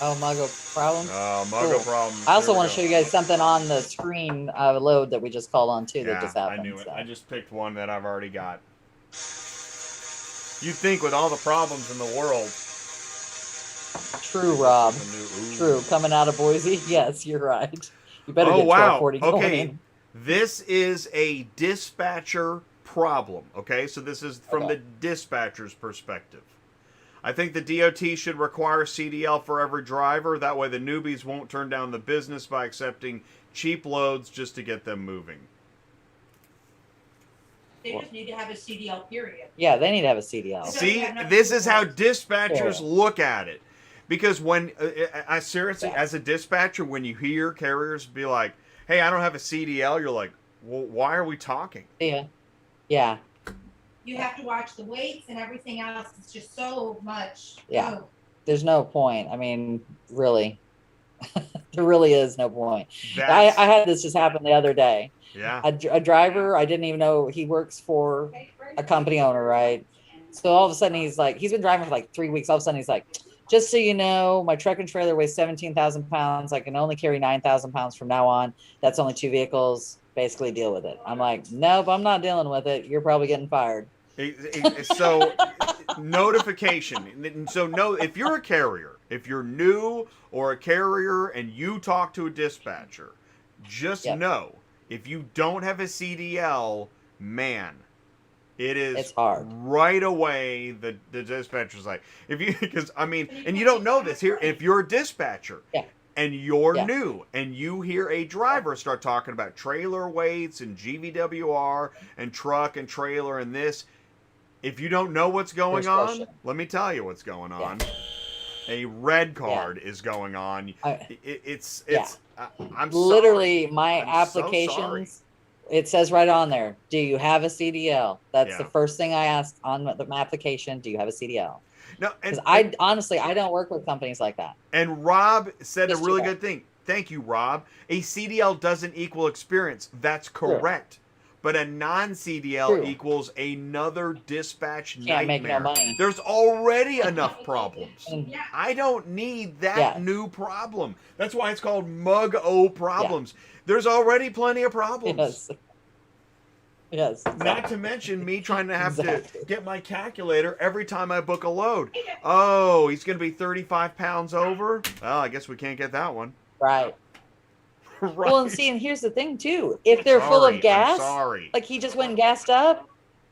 Speaker 2: Oh, Muggo problems?
Speaker 1: Muggo
Speaker 2: Cool.
Speaker 1: problems.
Speaker 2: I also
Speaker 1: There we
Speaker 2: want
Speaker 1: go.
Speaker 2: to show you guys something on the screen load that we just called on too. That just happened.
Speaker 1: I knew it.
Speaker 2: so.
Speaker 1: I just picked one that I've already got. You'd think with all the problems in the world,
Speaker 2: True, Rob.
Speaker 1: The new- ooh.
Speaker 2: True. Coming out of Boise. Yes, you're right. You better
Speaker 1: Oh,
Speaker 2: get
Speaker 1: wow.
Speaker 2: 1240 going
Speaker 1: Okay.
Speaker 2: in.
Speaker 1: This is a dispatcher problem. Okay, so this is from
Speaker 2: Okay.
Speaker 1: the dispatcher's perspective. I think the DOT should require CDL for every driver. That way the newbies won't turn down the business by accepting cheap loads just to get them moving.
Speaker 3: They just need to have a CDL period.
Speaker 2: Yeah, they need to have a CDL.
Speaker 1: See, this is how dispatchers
Speaker 2: Yeah.
Speaker 1: look at it. Because when, I seriously,
Speaker 2: Yeah.
Speaker 1: as a dispatcher, when you hear carriers be like, hey, I don't have a CDL, you're like, well, why are we talking?
Speaker 2: Yeah. Yeah.
Speaker 3: You have to watch the weights and everything else. It's just so much.
Speaker 2: Yeah.
Speaker 3: Oh,
Speaker 2: There's no point. I mean, really. There really is no point. I
Speaker 1: That's,
Speaker 2: had this just happen the other day.
Speaker 1: yeah.
Speaker 2: A driver, I didn't even know he works for a company owner, right? So all of a sudden he's been driving for like 3 weeks. All of a sudden he's like, just so you know, my truck and trailer weighs 17,000 pounds. I can only carry 9,000 pounds from now on. That's only 2 vehicles. Basically deal with it. I'm like, nope, I'm not dealing with it. You're probably getting fired.
Speaker 1: So notification. So no, if you're a carrier, if you're new or a carrier and you talk to a dispatcher, just
Speaker 2: Yep.
Speaker 1: know if you don't have a CDL, man, it's
Speaker 2: hard.
Speaker 1: right away. The dispatcher's like, if you, because I mean, and you don't know this here. If you're a dispatcher,
Speaker 2: Yeah.
Speaker 1: and you're
Speaker 2: Yeah.
Speaker 1: new, and you hear a driver start talking about trailer weights and GVWR and truck and trailer and this, if you don't know what's going
Speaker 2: There's
Speaker 1: on,
Speaker 2: question.
Speaker 1: let me tell you what's going on. A red card is going on. It's I'm
Speaker 2: literally
Speaker 1: sorry.
Speaker 2: my
Speaker 1: I'm so
Speaker 2: applications. It says right on there, do you have a CDL? That's
Speaker 1: Yeah.
Speaker 2: the first thing I asked on my application. Do you have a CDL?
Speaker 1: No, and
Speaker 2: Because I honestly, I don't work with companies like that.
Speaker 1: and Rob said
Speaker 2: Just
Speaker 1: a really
Speaker 2: do that.
Speaker 1: good thing. Thank you, Rob. A CDL doesn't equal experience. That's correct. But a non-CDL
Speaker 2: True.
Speaker 1: equals another dispatch
Speaker 2: Can't make
Speaker 1: nightmare.
Speaker 2: no money.
Speaker 1: There's already enough problems.
Speaker 2: And
Speaker 1: I don't need that
Speaker 2: Yeah.
Speaker 1: new problem. That's why it's called Mug-O problems. There's already plenty of problems.
Speaker 2: yes. Yes.
Speaker 1: Not to mention me trying to have
Speaker 2: Exactly.
Speaker 1: to get my calculator every time I book a load. Oh, he's going to be 35 pounds over? Well, I guess we can't get that one.
Speaker 2: Right.
Speaker 1: Right.
Speaker 2: Well, and see, and here's the thing too. If they're full of gas,
Speaker 1: sorry.
Speaker 2: like he just went and gassed up,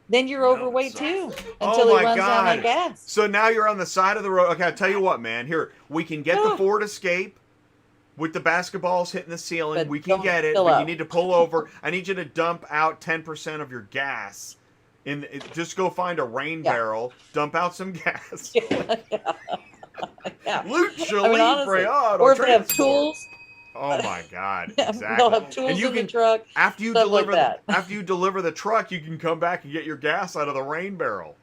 Speaker 2: then you're
Speaker 1: No,
Speaker 2: overweight
Speaker 1: sorry.
Speaker 2: too
Speaker 1: Oh
Speaker 2: until
Speaker 1: my
Speaker 2: he runs down
Speaker 1: God.
Speaker 2: that gas.
Speaker 1: So now you're on the side of the road. Okay, I'll tell you what, man. Here, we can get the Ford Escape with the basketballs hitting the ceiling.
Speaker 2: But
Speaker 1: We can
Speaker 2: don't
Speaker 1: get it,
Speaker 2: fill
Speaker 1: but you
Speaker 2: up.
Speaker 1: need to pull over. I need you to dump out 10% of your gas. Just go find a rain
Speaker 2: Yeah.
Speaker 1: barrel, dump out some gas.
Speaker 2: Yeah.
Speaker 1: Lucha
Speaker 2: I mean,
Speaker 1: Libre
Speaker 2: honestly,
Speaker 1: Auto
Speaker 2: or if they have
Speaker 1: Transport.
Speaker 2: tools,
Speaker 1: Oh my God!
Speaker 2: they'll
Speaker 1: Exactly.
Speaker 2: have tools
Speaker 1: And you
Speaker 2: in the
Speaker 1: can,
Speaker 2: truck.
Speaker 1: after you
Speaker 2: stuff
Speaker 1: deliver
Speaker 2: like that.
Speaker 1: after you deliver the truck, you can come back and get your gas out of the rain barrel.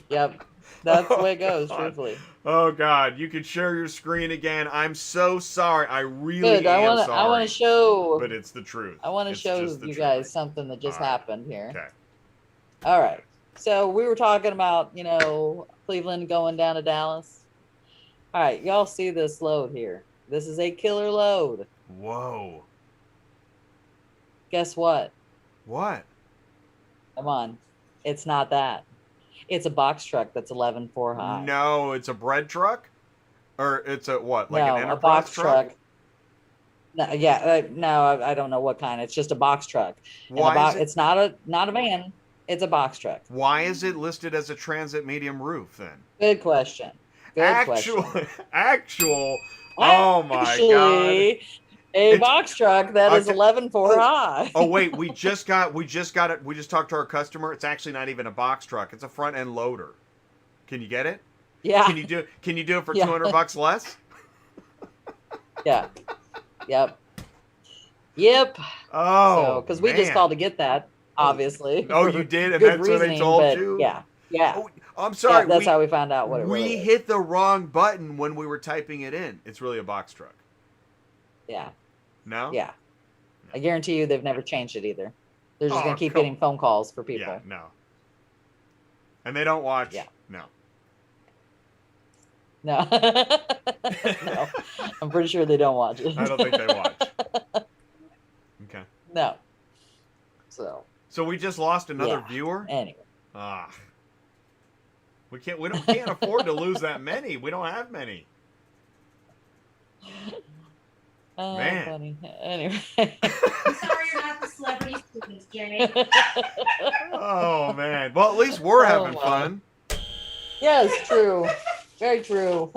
Speaker 2: Yep, that's the way it goes.
Speaker 1: God.
Speaker 2: Truthfully,
Speaker 1: Oh God! You can share your screen again. I'm so sorry. I really
Speaker 2: good.
Speaker 1: am
Speaker 2: I
Speaker 1: sorry.
Speaker 2: want to show.
Speaker 1: But it's the truth.
Speaker 2: I want to
Speaker 1: It's
Speaker 2: show
Speaker 1: just the
Speaker 2: you
Speaker 1: truth.
Speaker 2: guys something that just
Speaker 1: All right.
Speaker 2: happened here.
Speaker 1: Okay.
Speaker 2: All right. So we were talking about, Cleveland going down to Dallas. All right, y'all see this load here. This is a killer load.
Speaker 1: Whoa.
Speaker 2: Guess what?
Speaker 1: What?
Speaker 2: Come on. It's not that. It's a box truck that's 11.4 high.
Speaker 1: No, it's a bread truck, or it's a what? Like
Speaker 2: no,
Speaker 1: an enterprise
Speaker 2: a box
Speaker 1: truck?
Speaker 2: No, yeah, no, I don't know what kind. It's just a box truck. And
Speaker 1: Why is it?
Speaker 2: It's not a van. It's a box truck.
Speaker 1: Why is it listed as a transit medium roof then?
Speaker 2: Good question. Good question.
Speaker 1: Actual. Oh my God.
Speaker 2: A
Speaker 1: It's-
Speaker 2: box truck that is
Speaker 1: Okay.
Speaker 2: 11.4 high.
Speaker 1: Oh wait, we just got it. We just talked to our customer. It's actually not even a box truck. It's a front end loader. Can you get it?
Speaker 2: Yeah.
Speaker 1: Can you do it for
Speaker 2: Yeah.
Speaker 1: $200 less?
Speaker 2: Yeah. Yep. Yep.
Speaker 1: Oh,
Speaker 2: Because we just
Speaker 1: man.
Speaker 2: called to get that, obviously.
Speaker 1: Oh,
Speaker 2: for
Speaker 1: you did, and
Speaker 2: good
Speaker 1: that's what they
Speaker 2: reasoning,
Speaker 1: told
Speaker 2: but
Speaker 1: you.
Speaker 2: Yeah. Yeah.
Speaker 1: Oh, I'm sorry.
Speaker 2: Yeah, that's how we found out what it
Speaker 1: we
Speaker 2: really is.
Speaker 1: hit the wrong button when we were typing it in. It's really a box truck.
Speaker 2: Yeah.
Speaker 1: No.
Speaker 2: Yeah. I guarantee you they've never changed it either. They're just
Speaker 1: Oh,
Speaker 2: going to keep
Speaker 1: come-
Speaker 2: getting phone calls for people.
Speaker 1: Yeah. No. And they don't watch.
Speaker 2: Yeah.
Speaker 1: No.
Speaker 2: No. No. I'm pretty sure they don't watch it.
Speaker 1: I don't think they watch. Okay.
Speaker 2: No. So,
Speaker 1: So we just lost another
Speaker 2: Yeah.
Speaker 1: viewer.
Speaker 2: anyway.
Speaker 1: Ah. We can't afford to lose that many. We don't have many.
Speaker 2: Oh,
Speaker 1: Man.
Speaker 2: funny. Anyway.
Speaker 3: I'm sorry you're not the celebrity students, Jay.
Speaker 1: Oh man. Well, at least we're having
Speaker 2: my.
Speaker 1: fun.
Speaker 2: Yes, true. Very true.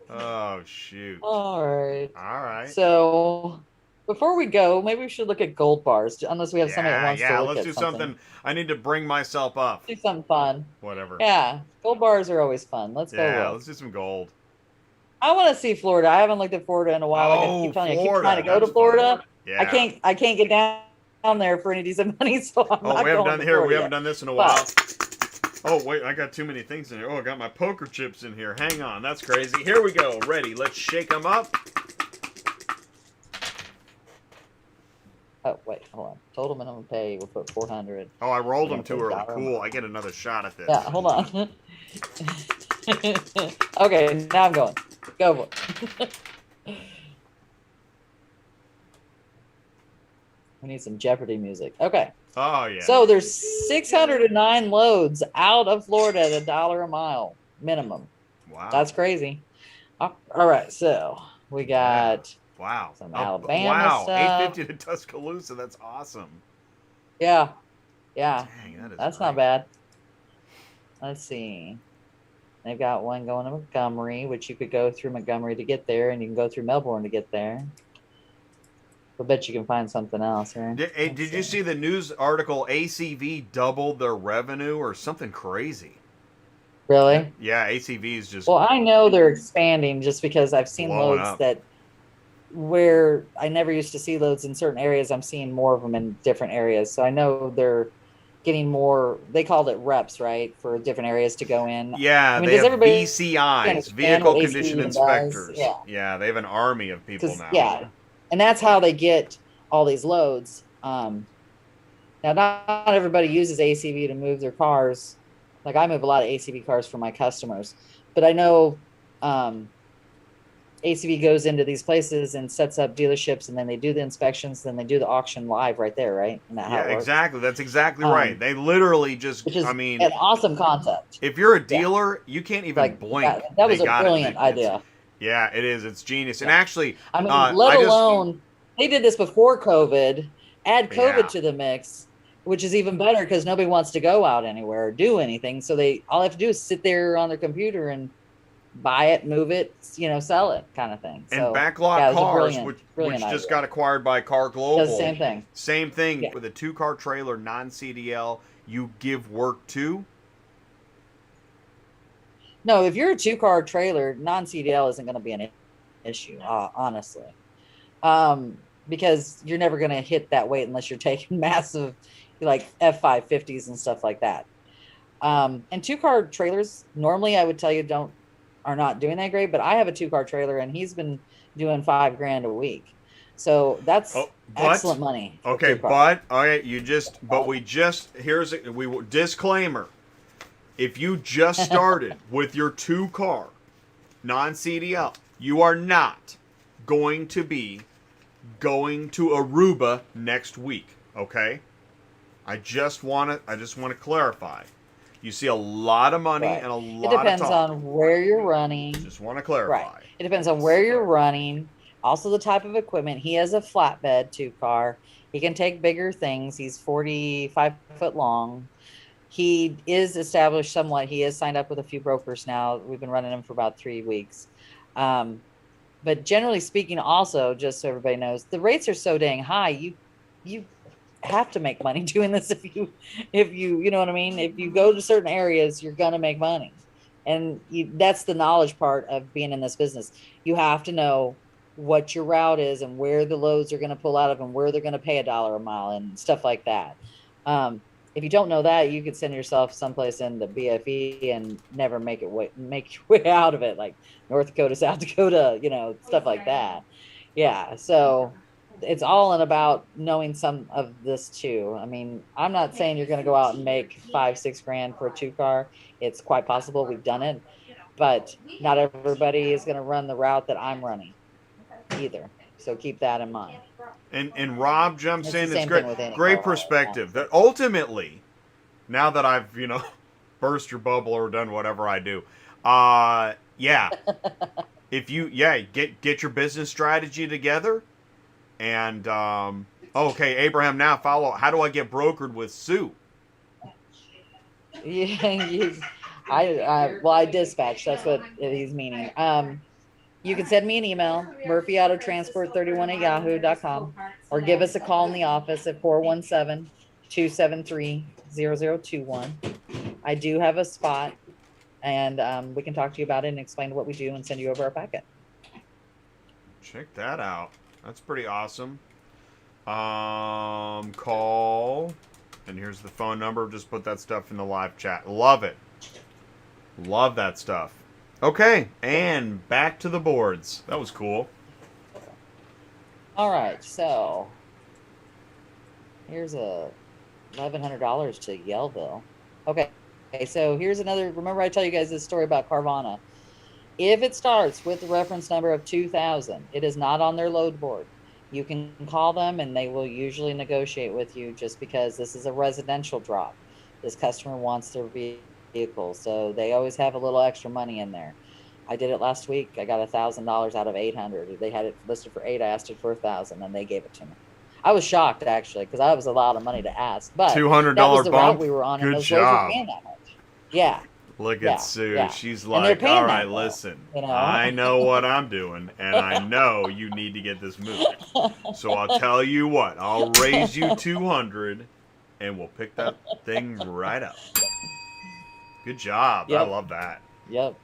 Speaker 1: Oh shoot.
Speaker 2: All right.
Speaker 1: All right.
Speaker 2: So before we go, maybe we should look at gold bars, unless we have somebody that wants to look
Speaker 1: let's
Speaker 2: at
Speaker 1: do something. I need to bring myself up.
Speaker 2: Do something fun.
Speaker 1: Whatever.
Speaker 2: Yeah, gold bars are always fun. Let's go
Speaker 1: Yeah,
Speaker 2: look.
Speaker 1: let's do some gold.
Speaker 2: I want to see Florida. I haven't looked at Florida in a while. Like I keep telling you, I keep trying to go to
Speaker 1: that's
Speaker 2: Florida.
Speaker 1: fun. Yeah.
Speaker 2: I can't get down there for any decent money, so I'm not
Speaker 1: we haven't
Speaker 2: going
Speaker 1: done
Speaker 2: to
Speaker 1: here.
Speaker 2: Florida
Speaker 1: We haven't
Speaker 2: yet.
Speaker 1: done this in a while. Oh wait, I got too many things in here. Oh, I got my poker chips in here. Hang on, that's crazy. Here we go. Ready? Let's shake them up.
Speaker 2: Oh wait, hold on. Total minimum pay. We'll put 400.
Speaker 1: Oh, I rolled
Speaker 2: Yeah,
Speaker 1: them too
Speaker 2: put
Speaker 1: early.
Speaker 2: $1
Speaker 1: Cool. I get another shot at this.
Speaker 2: Yeah, hold on. Okay, now I'm going. Go for it. We need some Jeopardy music. Okay.
Speaker 1: Oh yeah.
Speaker 2: So there's 609 loads out of Florida at $1 a mile minimum.
Speaker 1: Wow.
Speaker 2: That's crazy. All right, so we got
Speaker 1: wow.
Speaker 2: some Alabama
Speaker 1: wow.
Speaker 2: stuff.
Speaker 1: 850 to Tuscaloosa. That's awesome.
Speaker 2: yeah,
Speaker 1: Dang,
Speaker 2: that's not bad. Let's see. They've got one going to Montgomery, which you could go through Montgomery to get there, and you can go through Melbourne to get there. I bet you can find something else, right?
Speaker 1: Did you see the news article? ACV doubled their revenue or something crazy.
Speaker 2: Really?
Speaker 1: Yeah, ACV is just.
Speaker 2: Well, I know they're expanding just because I've seen
Speaker 1: Blowing
Speaker 2: loads
Speaker 1: up.
Speaker 2: that where I never used to see loads in certain areas, I'm seeing more of them in different areas. So I know they're getting more. They called it reps, right, for different areas to go in.
Speaker 1: Yeah,
Speaker 2: I mean,
Speaker 1: they
Speaker 2: does
Speaker 1: have
Speaker 2: everybody
Speaker 1: VCIs,
Speaker 2: understand
Speaker 1: vehicle
Speaker 2: what
Speaker 1: condition
Speaker 2: ACV
Speaker 1: inspectors.
Speaker 2: does?
Speaker 1: Yeah, they have an army of people
Speaker 2: 'Cause,
Speaker 1: now.
Speaker 2: yeah, and that's how they get all these loads. Now, not everybody uses ACV to move their cars. Like I move a lot of ACV cars for my customers, but I know ACV goes into these places and sets up dealerships, and then they do the inspections, then they do the auction live right there, right? And that how
Speaker 1: Yeah,
Speaker 2: it works?
Speaker 1: exactly. That's exactly right. They literally just.
Speaker 2: Which is
Speaker 1: I mean,
Speaker 2: an awesome concept.
Speaker 1: if you're a dealer, you can't even
Speaker 2: Like
Speaker 1: blink.
Speaker 2: that was
Speaker 1: They
Speaker 2: a
Speaker 1: got it.
Speaker 2: brilliant
Speaker 1: It's-
Speaker 2: idea.
Speaker 1: Yeah, it is. It's genius. And
Speaker 2: Yeah.
Speaker 1: actually,
Speaker 2: I mean,
Speaker 1: I
Speaker 2: let
Speaker 1: just-
Speaker 2: alone they did this before COVID. Add COVID
Speaker 1: Yeah.
Speaker 2: to the mix, which is even better because nobody wants to go out anywhere or do anything. So they all they have to do is sit there on their computer and buy it, move it, sell it, kind of thing.
Speaker 1: and
Speaker 2: So
Speaker 1: backlot
Speaker 2: yeah, it was a
Speaker 1: cars,
Speaker 2: brilliant
Speaker 1: which just
Speaker 2: idea.
Speaker 1: got acquired by Car Global.
Speaker 2: Does the same thing.
Speaker 1: Same thing
Speaker 2: Yeah.
Speaker 1: with a 2-car trailer, non-CDL. You give work to.
Speaker 2: No, if you're a 2-car trailer, non-CDL isn't going to be an issue, honestly, because you're never going to hit that weight unless you're taking massive, like F550s and stuff like that. And 2-car trailers, normally I would tell you are not doing that great, but I have a 2-car trailer and he's been doing $5,000 a week, so that's excellent money.
Speaker 1: Okay, disclaimer. If you just started with your 2-car non-CDL, you are not going to be going to Aruba next week, okay? I just want to clarify. You see a lot of money
Speaker 2: Right.
Speaker 1: and a
Speaker 2: It
Speaker 1: lot of
Speaker 2: depends
Speaker 1: talk.
Speaker 2: on where you're running.
Speaker 1: Just want to clarify.
Speaker 2: Right. It depends on where you're running. Also, the type of equipment. He has a flatbed 2-car. He can take bigger things. He's 45 foot long. He is established somewhat. He is signed up with a few brokers now. We've been running him for about 3 weeks. But generally speaking, also, just so everybody knows, the rates are so dang high. You have to make money doing this if you you know what I mean. If you go to certain areas, you're gonna make money, and that's the knowledge part of being in this business. You have to know what your route is and where the loads are going to pull out of and where they're going to pay $1 a mile and stuff like that. If you don't know that, you could send yourself someplace in the BFE and never make your way out of it, like North Dakota, South Dakota, stuff like that. Yeah, so it's all in about knowing some of this too. I mean, I'm not saying you're going to go out and make $5-6 grand for a 2-car. It's quite possible. We've done it, but not everybody is going to run the route that I'm running either. So keep that in mind.
Speaker 1: And Rob jumps
Speaker 2: It's
Speaker 1: in.
Speaker 2: the
Speaker 1: It's
Speaker 2: same
Speaker 1: great,
Speaker 2: thing with any
Speaker 1: great
Speaker 2: car.
Speaker 1: perspective. That ultimately, now that I've burst your bubble or done whatever I do. Yeah. If you get your business strategy together, and okay, Abraham, now follow. How do I get brokered with Sue?
Speaker 2: Yeah, I dispatch. That's what he's meaning. You can send me an email, murphyautotransport31@yahoo.com, or give us a call in the office at 417-273-0021. I do have a spot, and we can talk to you about it and explain what we do and send you over our packet.
Speaker 1: Check that out. That's pretty awesome. Call, and here's the phone number. Just put that stuff in the live chat. Love it. Love that stuff. Okay, and back to the boards. That was cool.
Speaker 2: All right, so here's a $1,100 to Yellville. Okay, so here's another. Remember, I tell you guys this story about Carvana. If it starts with the reference number of 2000, it is not on their load board. You can call them, and they will usually negotiate with you, just because this is a residential drop. This customer wants their vehicle, so they always have a little extra money in there. I did it last week. I got $1,000 out of 800. They had it listed for 8. I asked it for 1,000, and they gave it to me. I was shocked, actually, because that was a lot of money to ask. But
Speaker 1: $200
Speaker 2: that was the
Speaker 1: bump.
Speaker 2: route we were on,
Speaker 1: Good
Speaker 2: and those
Speaker 1: job.
Speaker 2: roads were paying that much. Yeah.
Speaker 1: Look at Sue.
Speaker 2: Yeah.
Speaker 1: She's
Speaker 2: And they're
Speaker 1: like,
Speaker 2: paying
Speaker 1: all
Speaker 2: that
Speaker 1: right,
Speaker 2: well,
Speaker 1: listen,
Speaker 2: you know?
Speaker 1: I know what I'm doing, and I know you need to get this moving. So I'll tell you what, I'll raise you 200, and we'll pick that thing right up. Good job.
Speaker 2: Yep.
Speaker 1: I love that.
Speaker 2: Yep.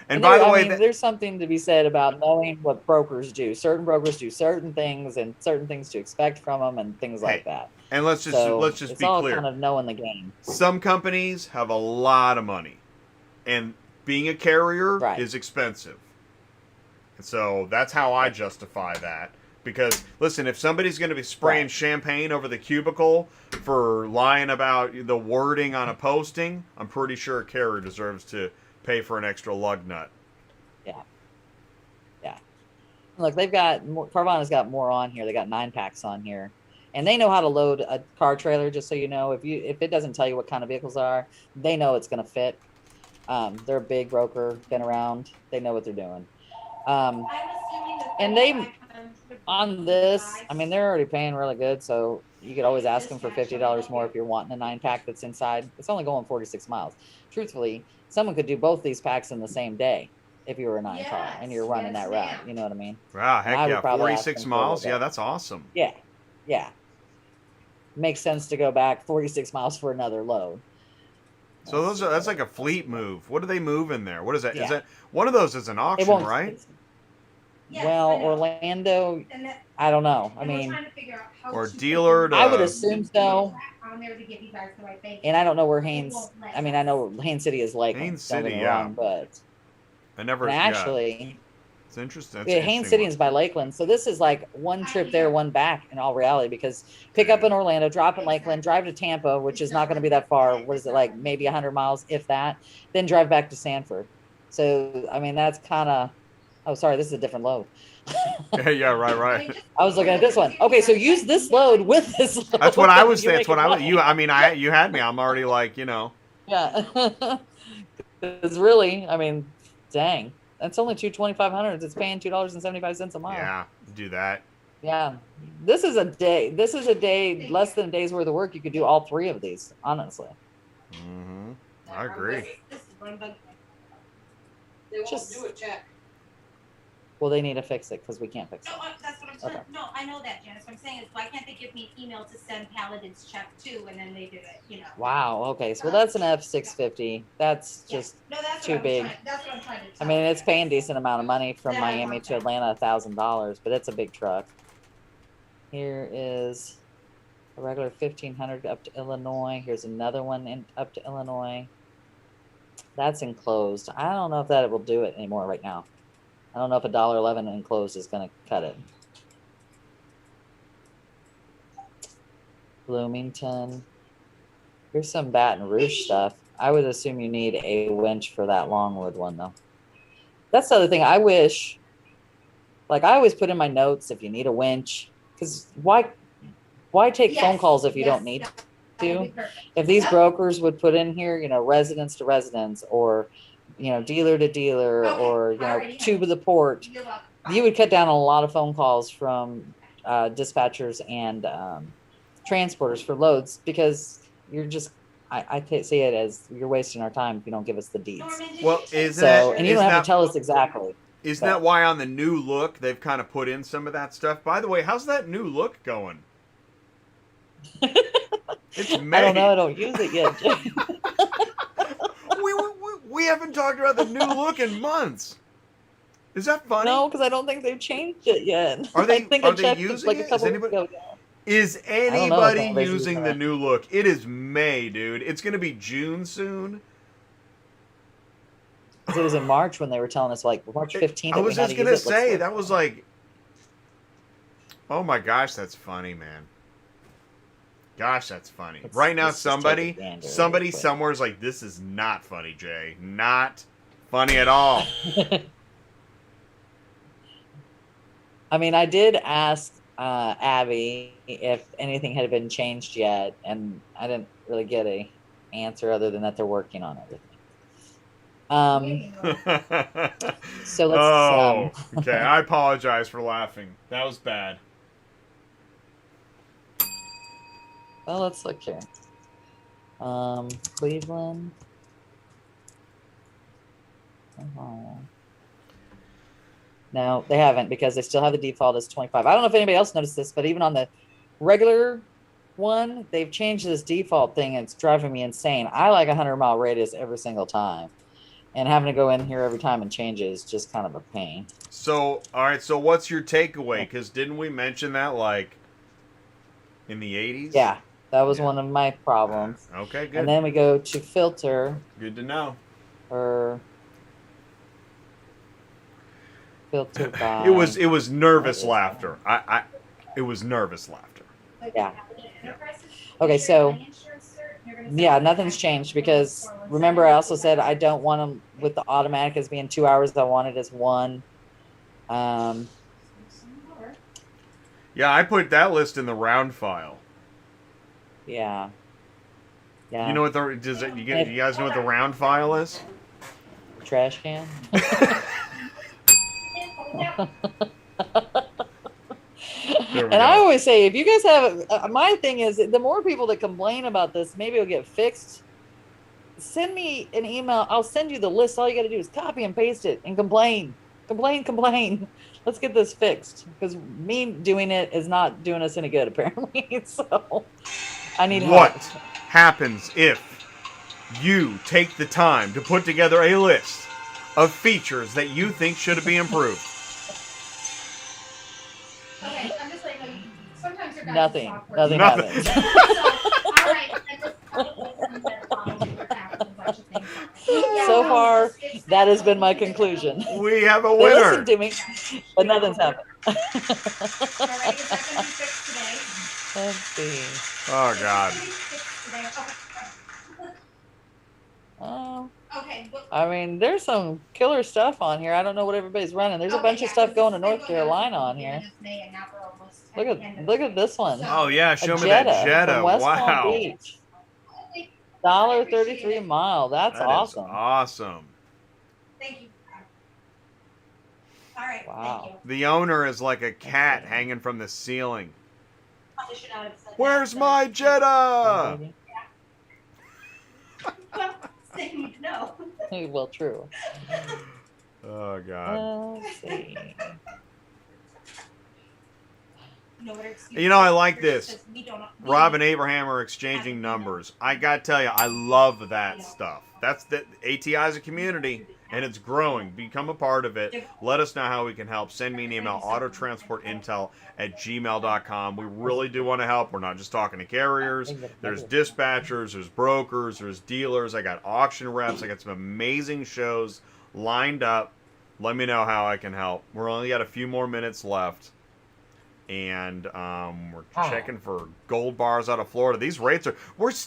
Speaker 1: And by the way,
Speaker 2: there's something to be said about knowing what brokers do. Certain brokers do certain things, and certain things to expect from them, and things like that.
Speaker 1: And let's just
Speaker 2: it's
Speaker 1: be
Speaker 2: all
Speaker 1: clear.
Speaker 2: kind of knowing the game.
Speaker 1: Some companies have a lot of money, and being a carrier is expensive. So that's how I justify that. Because listen, if somebody's going to be spraying champagne over the cubicle for lying about the wording on a posting, I'm pretty sure a carrier deserves to pay for an extra lug nut.
Speaker 2: Yeah. Yeah. Look, they've got more, Carvana's got more on here. They got 9-packs on here. And they know how to load a car trailer, just so you know. If it doesn't tell you what kind of vehicles are, they know it's going to fit. They're a big broker, been around. They know what they're doing. And they, on this, I mean, they're already paying really good, so you could always ask them for $50 more if you're wanting a 9-pack that's inside. It's only going 46 miles. Truthfully, someone could do both these packs in the same day if you were a 9-car and you're running that route. You know what I mean?
Speaker 1: Wow, heck yeah, 46 miles?
Speaker 2: Yeah,
Speaker 1: that's awesome.
Speaker 2: Yeah, yeah. Makes sense to go back 46 miles for another load.
Speaker 1: So that's like a fleet move. What do they move in there? What is that?
Speaker 2: Yeah.
Speaker 1: Is that one of those is an auction, right?
Speaker 2: Well, Orlando, I don't know. I mean,
Speaker 1: or dealer to,
Speaker 2: I would assume so. And I don't know where Haines. I mean, I know Haines City is Lakeland.
Speaker 1: Haines City, wrong,
Speaker 2: but
Speaker 1: I never
Speaker 2: actually.
Speaker 1: It's interesting.
Speaker 2: Haines City is by Lakeland, so this is like one trip there, one back in all reality. Because pick up in Orlando, drop in Lakeland, drive to Tampa, which is not going to be that far. What is it, like maybe 100 miles, if that? Then drive back to Sanford. So I mean, that's kind of. Oh, sorry, this is a different load.
Speaker 1: Yeah, right.
Speaker 2: I was looking at this one. Okay, so use this load with this load.
Speaker 1: That's what I was saying. That's what I was. You had me. I'm already like,
Speaker 2: Yeah. It's really, I mean, dang. That's only $2,500. It's paying $2.75 a mile.
Speaker 1: Yeah, do that.
Speaker 2: Yeah. This is a day, less than a day's worth of work. You could do all 3 of these, honestly.
Speaker 1: Mm-hmm. I agree.
Speaker 2: Just do a check. Well, they need to fix it because we can't fix it.
Speaker 3: No, that's what I'm saying. Okay. No, I know that, Janice. What I'm saying is, why can't they give me an email to send Paladin's check too, and then they do it, you know?
Speaker 2: Wow. Okay. So that's an F650. That's just too big.
Speaker 3: That's what I'm trying to tell
Speaker 2: I mean, it's paying decent amount of money from Miami to Atlanta, $1,000, but it's a big truck. Here is a regular 1,500 up to Illinois. Here's another one up to Illinois. That's enclosed. I don't know if that will do it anymore right now. I don't know if $1.11 enclosed is going to cut it. Bloomington. Here's some Baton Rouge stuff. I would assume you need a winch for that Longwood one, though. That's the other thing. I wish, like I always put in my notes, if you need a winch, because why take phone calls if you don't need to. If these brokers would put in here, residence to residence, or, dealer to dealer, or, tube of the port, you would cut down on a lot of phone calls from dispatchers and transporters for loads, because you're just, I see it as you're wasting our time if you don't give us the deeds.
Speaker 1: Well,
Speaker 2: And you don't have to tell us exactly.
Speaker 1: Isn't that why on the new look they've kind of put in some of that stuff? By the way, how's that new look going? It's May.
Speaker 2: I don't know. I don't use it yet, Jay.
Speaker 1: we haven't talked about the new look in months. Is that funny?
Speaker 2: No, because I don't think they've changed it yet.
Speaker 1: Are they?
Speaker 2: I think
Speaker 1: Are
Speaker 2: I
Speaker 1: they
Speaker 2: checked
Speaker 1: using
Speaker 2: like
Speaker 1: it?
Speaker 2: a couple weeks ago.
Speaker 1: Is
Speaker 2: I don't
Speaker 1: anybody
Speaker 2: know if
Speaker 1: using the new look? It is May, dude. It's gonna be June soon.
Speaker 2: It was in March when they were telling us, like, March 15th.
Speaker 1: I was just gonna say that was like, oh my gosh, that's funny, man. Gosh, that's funny. Right now, somebody somewhere is like, this is not funny, Jay. Not funny at all.
Speaker 2: I mean, I did ask Abby if anything had been changed yet, and I didn't really get a answer other than that they're working on everything. So let's.
Speaker 1: Okay. I apologize for laughing. That was bad.
Speaker 2: Well, let's look here. Cleveland. Oh. No, they haven't, because they still have the default as 25. I don't know if anybody else noticed this, but even on the regular one, they've changed this default thing, and it's driving me insane. I like 100-mile radius every single time, and having to go in here every time and change it is just kind of a pain.
Speaker 1: So, all right. So, what's your takeaway? Because didn't we mention that like in the 80s?
Speaker 2: Yeah, that was one of my problems.
Speaker 1: Okay, good.
Speaker 2: And then we go to filter.
Speaker 1: Good to know.
Speaker 2: Or filter by.
Speaker 1: It was nervous laughter. It was nervous laughter.
Speaker 2: Yeah. Okay, so yeah, nothing's changed, because remember I also said I don't want them with the automatic as being 2 hours. I want it as one.
Speaker 1: Yeah, I put that list in the round file.
Speaker 2: Yeah. Yeah.
Speaker 1: You know what you guys know what the round file is?
Speaker 2: Trash can. And I always say, if you guys have, my thing is, the more people that complain about this, maybe it'll get fixed. Send me an email. I'll send you the list. All you got to do is copy and paste it and complain. Let's get this fixed, because me doing it is not doing us any good, apparently. So I need help.
Speaker 1: What happens if you take the time to put together a list of features that you think should be improved?
Speaker 3: Okay, I'm just like, sometimes your guys'
Speaker 2: Nothing
Speaker 3: software-
Speaker 2: happens.
Speaker 3: So, all right, I just
Speaker 2: So far, that has been my conclusion.
Speaker 1: We have a
Speaker 2: They
Speaker 1: winner.
Speaker 2: listen to me, but nothing's happened.
Speaker 3: All right, is that gonna be fixed today?
Speaker 2: Let's see.
Speaker 1: Oh God.
Speaker 2: Oh,
Speaker 3: Okay. Well,
Speaker 2: I mean, there's some killer stuff on here. I don't know what everybody's running. There's a bunch of stuff going to North Carolina on here. Look at this one.
Speaker 1: Oh yeah,
Speaker 2: A
Speaker 1: show me that
Speaker 2: Jetta
Speaker 1: Jetta.
Speaker 2: from West Palm
Speaker 1: Wow.
Speaker 2: Beach. $1.33 a mile. That's
Speaker 1: That is
Speaker 2: awesome.
Speaker 1: awesome.
Speaker 3: Thank you. All right.
Speaker 2: Wow.
Speaker 3: Thank
Speaker 1: The owner is like a cat hanging from the ceiling.
Speaker 3: you.
Speaker 1: Where's my Jetta?
Speaker 3: No.
Speaker 2: Well, true.
Speaker 1: Oh God.
Speaker 2: Let's see.
Speaker 1: You know, I like this. Rob and Abraham are exchanging numbers. I gotta tell you, I love that stuff. That's the ATI is a community, and it's growing. Become a part of it. Let us know how we can help. Send me an email, autotransportintel@gmail.com. We really do want to help. We're not just talking to carriers. There's dispatchers, there's brokers, there's dealers. I got auction reps. I got some amazing shows lined up. Let me know how I can help. We're only got a few more minutes left. And we're checking for gold bars out of Florida. These rates are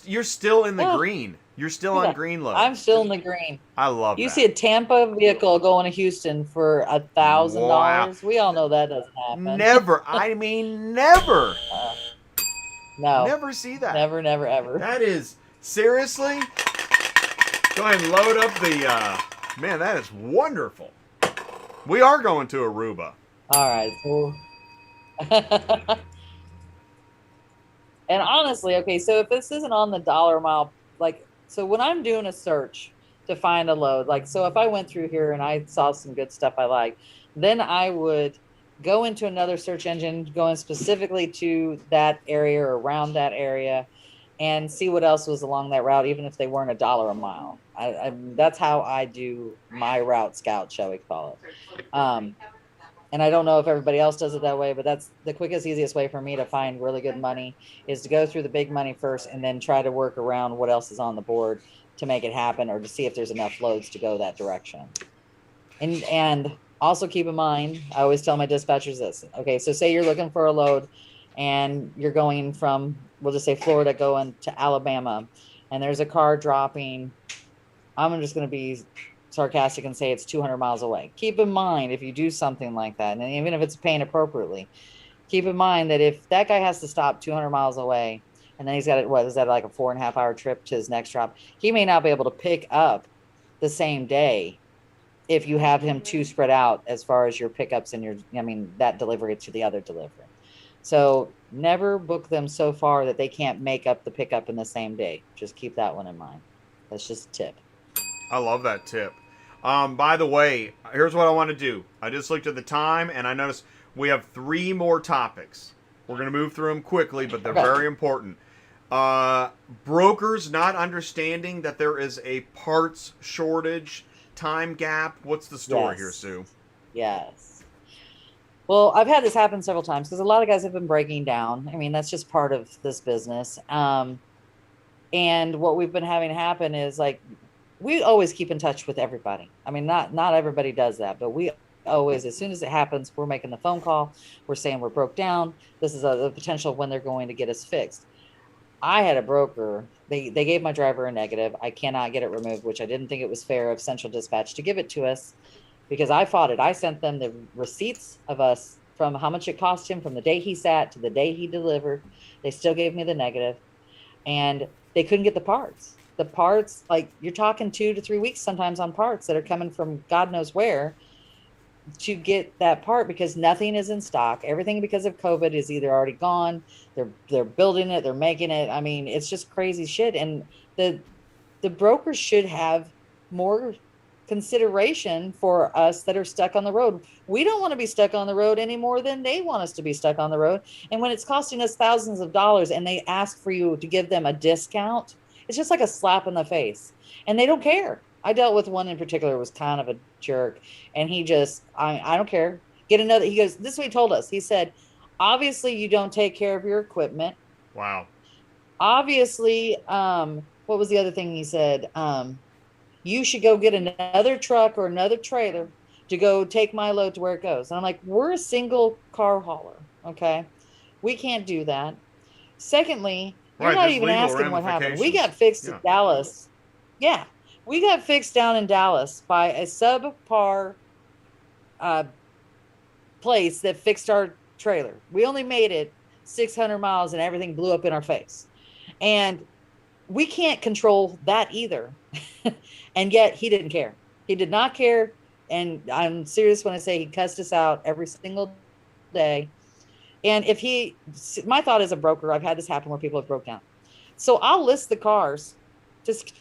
Speaker 1: you're still in the green. You're still on green load.
Speaker 2: I'm still in the green.
Speaker 1: I love
Speaker 2: You
Speaker 1: that.
Speaker 2: see a Tampa vehicle going to Houston for $1,000.
Speaker 1: Wow.
Speaker 2: We all know that doesn't happen.
Speaker 1: Never. I mean, never.
Speaker 2: No,
Speaker 1: Never see that.
Speaker 2: never, never, ever.
Speaker 1: That is, seriously? Go ahead and load up the, man, that is wonderful. We are going to Aruba.
Speaker 2: All right. So, and honestly, okay, so if this isn't on the dollar mile, like, so when I'm doing a search to find a load, like, so if I went through here and I saw some good stuff I like, then I would go into another search engine, going specifically to that area or around that area and see what else was along that route, even if they weren't $1 a mile. That's how I do my route scout, shall we call it. And I don't know if everybody else does it that way, but that's the quickest, easiest way for me to find really good money is to go through the big money first and then try to work around what else is on the board to make it happen or to see if there's enough loads to go that direction. And also keep in mind, I always tell my dispatchers this. Okay, so say you're looking for a load and you're going from, we'll just say Florida going to Alabama, and there's a car dropping. I'm just going to be sarcastic and say it's 200 miles away. Keep in mind, if you do something like that, and even if it's paying appropriately, keep in mind that if that guy has to stop 200 miles away, and then he's got, what is that, like a 4.5 hour trip to his next drop, he may not be able to pick up the same day if you have him too spread out as far as your pickups and your, I mean, that delivery to the other delivery. So never book them so far that they can't make up the pickup in the same day. Just keep that one in mind. That's just a tip.
Speaker 1: I love that tip. By the way, here's what I want to do. I just looked at the time and I noticed we have 3 more topics. We're going to move through them quickly, but they're very important. Brokers not understanding that there is a parts shortage, time gap. What's the story here, Sue?
Speaker 2: Yes. Well, I've had this happen several times because a lot of guys have been breaking down. I mean, that's just part of this business. And what we've been having happen is, like, we always keep in touch with everybody. I mean, not everybody does that, but we always, as soon as it happens, we're making the phone call. We're saying we're broke down. This is the potential when they're going to get us fixed. I had a broker. They gave my driver a negative. I cannot get it removed, which I didn't think it was fair of Central Dispatch to give it to us because I fought it. I sent them the receipts of us from how much it cost him from the day he sat to the day he delivered. They still gave me the negative, and they couldn't get the parts. The parts, like, you're talking 2 to 3 weeks sometimes on parts that are coming from God knows where to get that part because nothing is in stock. Everything, because of COVID, is either already gone. They're building it. They're making it. I mean, it's just crazy shit. And the brokers should have more consideration for us that are stuck on the road. We don't want to be stuck on the road any more than they want us to be stuck on the road. And when it's costing us thousands of dollars and they ask for you to give them a discount, it's just like a slap in the face, and they don't care. I dealt with one in particular who was kind of a jerk, and he just, I don't care. Get another. He goes, this is what he told us. He said, obviously you don't take care of your equipment.
Speaker 1: Wow.
Speaker 2: Obviously, what was the other thing he said? You should go get another truck or another trailer to go take my load to where it goes. And I'm like, we're a single car hauler. Okay. We can't do that. Secondly, you're not even asking what happened. We got fixed in Dallas. Yeah. We got fixed down in Dallas by a subpar place that fixed our trailer. We only made it 600 miles and everything blew up in our face. And we can't control that either. And yet he didn't care. He did not care. And I'm serious when I say he cussed us out every single day. And if my thought as a broker, I've had this happen where people have broke down. So I'll list the cars, just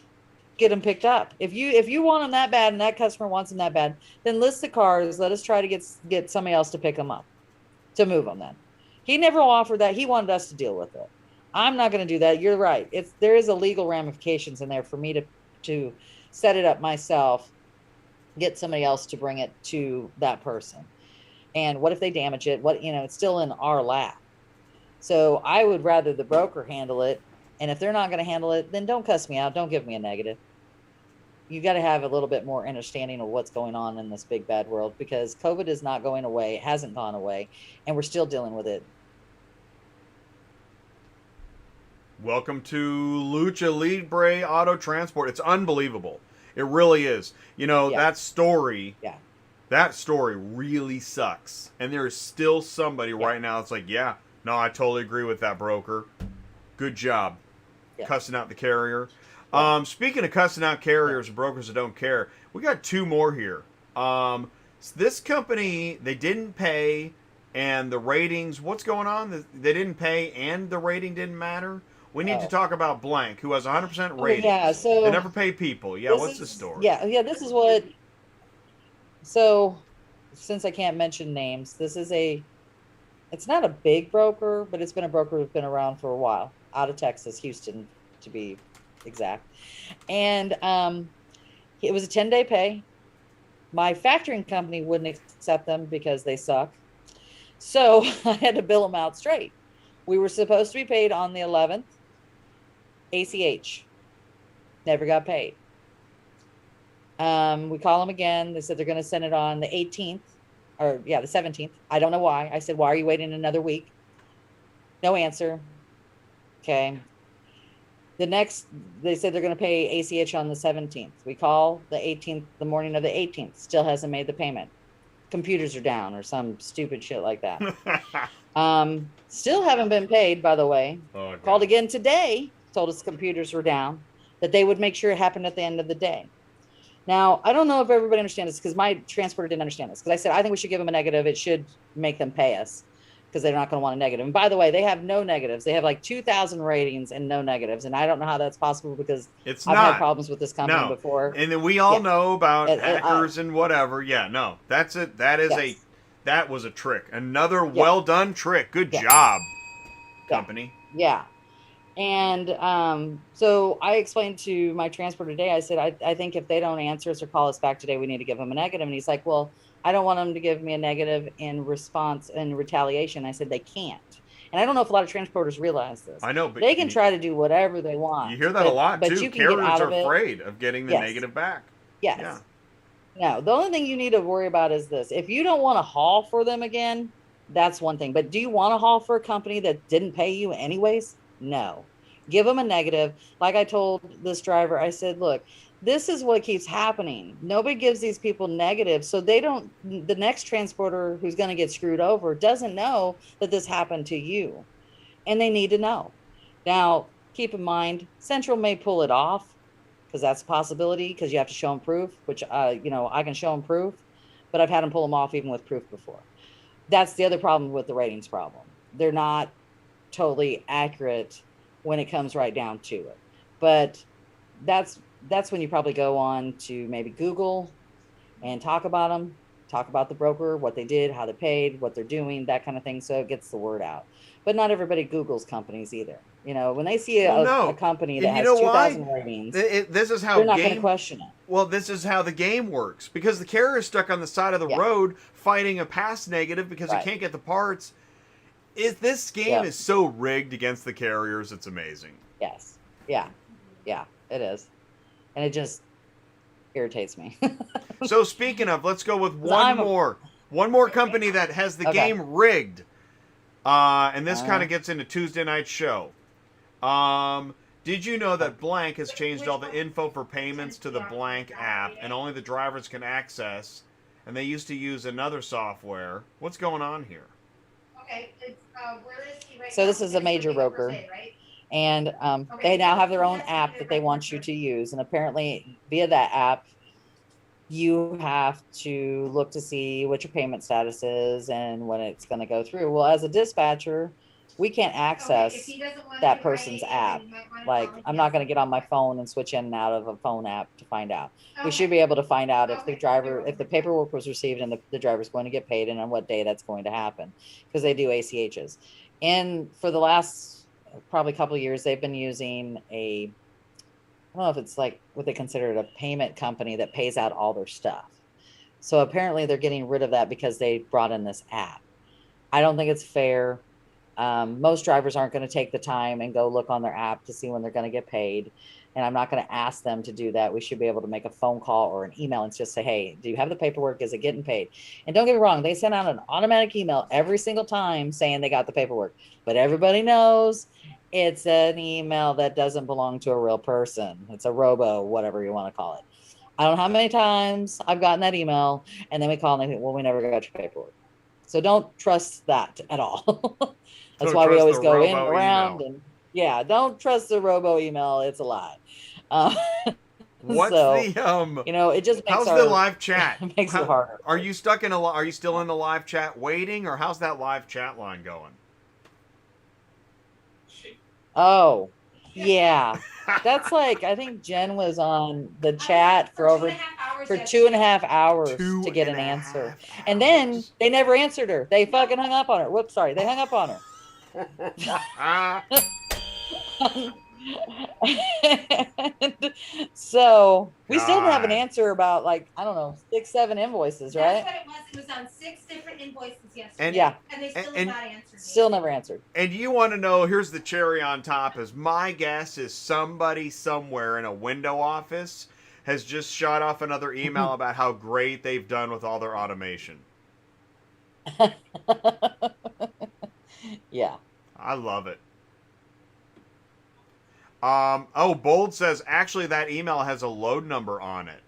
Speaker 2: get them picked up. If you want them that bad and that customer wants them that bad, then list the cars. Let us try to get somebody else to pick them up, to move them then. He never offered that. He wanted us to deal with it. I'm not going to do that. You're right. There is a legal ramifications in there for me to set it up myself, get somebody else to bring it to that person. And what if they damage it? It's still in our lap. So I would rather the broker handle it. And if they're not going to handle it, then don't cuss me out. Don't give me a negative. You got to have a little bit more understanding of what's going on in this big bad world, because COVID is not going away. It hasn't gone away, and we're still dealing with it.
Speaker 1: Welcome to Lucha Libre Auto Transport. It's unbelievable. It really is. That story.
Speaker 2: Yeah.
Speaker 1: That story really sucks. And there is still somebody right now that's like, yeah, no, I totally agree with that broker. Good job.
Speaker 2: Yeah.
Speaker 1: Cussing out the carrier.
Speaker 2: Yeah.
Speaker 1: Speaking of cussing out carriers and brokers that don't care, we got two more here. This company, they didn't pay, and the ratings, what's going on? They didn't pay, and the rating didn't matter? We need to
Speaker 2: Oh.
Speaker 1: talk about blank, who has 100%
Speaker 2: Oh yeah.
Speaker 1: ratings. They
Speaker 2: So
Speaker 1: never pay people. Yeah,
Speaker 2: this
Speaker 1: what's the
Speaker 2: is
Speaker 1: story?
Speaker 2: yeah. This is what. So since I can't mention names, this is a. It's not a big broker, but it's been a broker who's been around for a while, out of Texas, Houston, to be exact. And it was a 10-day pay. My factoring company wouldn't accept them because they suck. So I had to bill them out straight. We were supposed to be paid on the 11th. ACH never got paid. We call them again. They said they're going to send it on the 18th, or yeah, the 17th. I don't know why. I said, why are you waiting another week? No answer. Okay. They said they're going to pay ACH on the 17th. We call the 18th, the morning of the 18th, still hasn't made the payment. Computers are down or some stupid shit like that. Still haven't been paid, by the way.
Speaker 1: Oh,
Speaker 2: Called again today, told us computers were down, that they would make sure it happened at the end of the day. Now, I don't know if everybody understands this because my transporter didn't understand this. Because I said, I think we should give them a negative. It should make them pay us because they're not going to want a negative. And by the way, they have no negatives. They have like 2,000 ratings and no negatives. And I don't know how that's possible because I've had problems with this company before.
Speaker 1: And then we all know about hackers and whatever. Yeah, no, that's it. That is that was a trick. Another well done trick. Good job, company.
Speaker 2: Yeah. And so I explained to my transporter today, I said, I think if they don't answer us or call us back today, we need to give them a negative. And he's like, well, I don't want them to give me a negative in response and retaliation. I said, they can't. And I don't know if a lot of transporters realize this.
Speaker 1: I know, but
Speaker 2: they can try to do whatever they want.
Speaker 1: You hear that a lot,
Speaker 2: but
Speaker 1: too.
Speaker 2: You can
Speaker 1: Carriers are afraid of getting the negative back.
Speaker 2: Yes. Yeah. No, the only thing you need to worry about is this. If you don't want to haul for them again, that's one thing. But do you want to haul for a company that didn't pay you anyways? No. Give them a negative. Like I told this driver, I said, look, this is what keeps happening. Nobody gives these people negatives. So they don't, the next transporter who's going to get screwed over doesn't know that this happened to you. And they need to know. Now, keep in mind, Central may pull it off because that's a possibility because you have to show them proof, which, I can show them proof, but I've had them pull them off even with proof before. That's the other problem with the ratings problem. They're not totally accurate when it comes right down to it. But that's when you probably go on to maybe Google and talk about them, talk about the broker, what they did, how they paid, what they're doing, that kind of thing. So it gets the word out. But not everybody Googles companies either. When they see a company that has 2,000 ratings,
Speaker 1: this is how
Speaker 2: they're not going to question it.
Speaker 1: Well, this is how the game works because the carrier is stuck on the side of the road fighting a past negative because he can't get the parts. This game is so rigged against the carriers, it's amazing.
Speaker 2: Yes. Yeah. Yeah, it is. And it just irritates me.
Speaker 1: So speaking of, let's go with one more company that has the game rigged. And this kind of gets into Tuesday night's show. Did you know that blank has changed all the info for payments to the blank app and only the drivers can access, and they used to use another software? What's going on here?
Speaker 3: Okay, where is he right
Speaker 2: so
Speaker 3: now?
Speaker 2: This is a major broker. Right? And they now have their own app that they want you to use. And apparently via that app, you have to look to see what your payment status is and when it's going to go through. Well, as a dispatcher, we can't access that person's app. Like, I'm not going to get on my phone and switch in and out of a phone app to find out. We should be able to find out if the paperwork was received and the driver's going to get paid and on what day that's going to happen, because they do ACHs. And for the last probably couple of years, they've been using I don't know if it's like what they consider a payment company that pays out all their stuff. So apparently they're getting rid of that because they brought in this app. I don't think it's fair. Most drivers aren't going to take the time and go look on their app to see when they're going to get paid. And I'm not going to ask them to do that. We should be able to make a phone call or an email and just say, hey, do you have the paperwork? Is it getting paid? And don't get me wrong, they send out an automatic email every single time saying they got the paperwork. But everybody knows it's an email that doesn't belong to a real person. It's a robo, whatever you want to call it. I don't know how many times I've gotten that email and then we call and they think, well, we never got your paperwork. So don't trust that at all. That's why we always go in around and Yeah, don't trust the robo email. It's a lie. Uh,
Speaker 1: What's
Speaker 2: so
Speaker 1: the
Speaker 2: it just makes
Speaker 1: how's
Speaker 2: our
Speaker 1: the live chat?
Speaker 2: makes it harder.
Speaker 1: Are you stuck in are you still in the live chat waiting, or how's that live chat line going?
Speaker 2: Oh, yeah. That's like I think Jen was on the chat for over 2.5 hours to get an answer. And then they never answered her. They fucking hung up on her. Whoops, sorry. They hung up on her. And so we still didn't have an answer about like, I don't know, 6-7 invoices, right?
Speaker 3: That's what it was. It was on 6 different invoices yesterday.
Speaker 2: Yeah.
Speaker 3: And they still have not answered.
Speaker 2: Still never answered.
Speaker 1: And you want to know, here's the cherry on top, is my guess is somebody somewhere in a window office has just shot off another email about how great they've done with all their automation.
Speaker 2: Yeah.
Speaker 1: I love it. Bold says, actually, that email has a load number on it.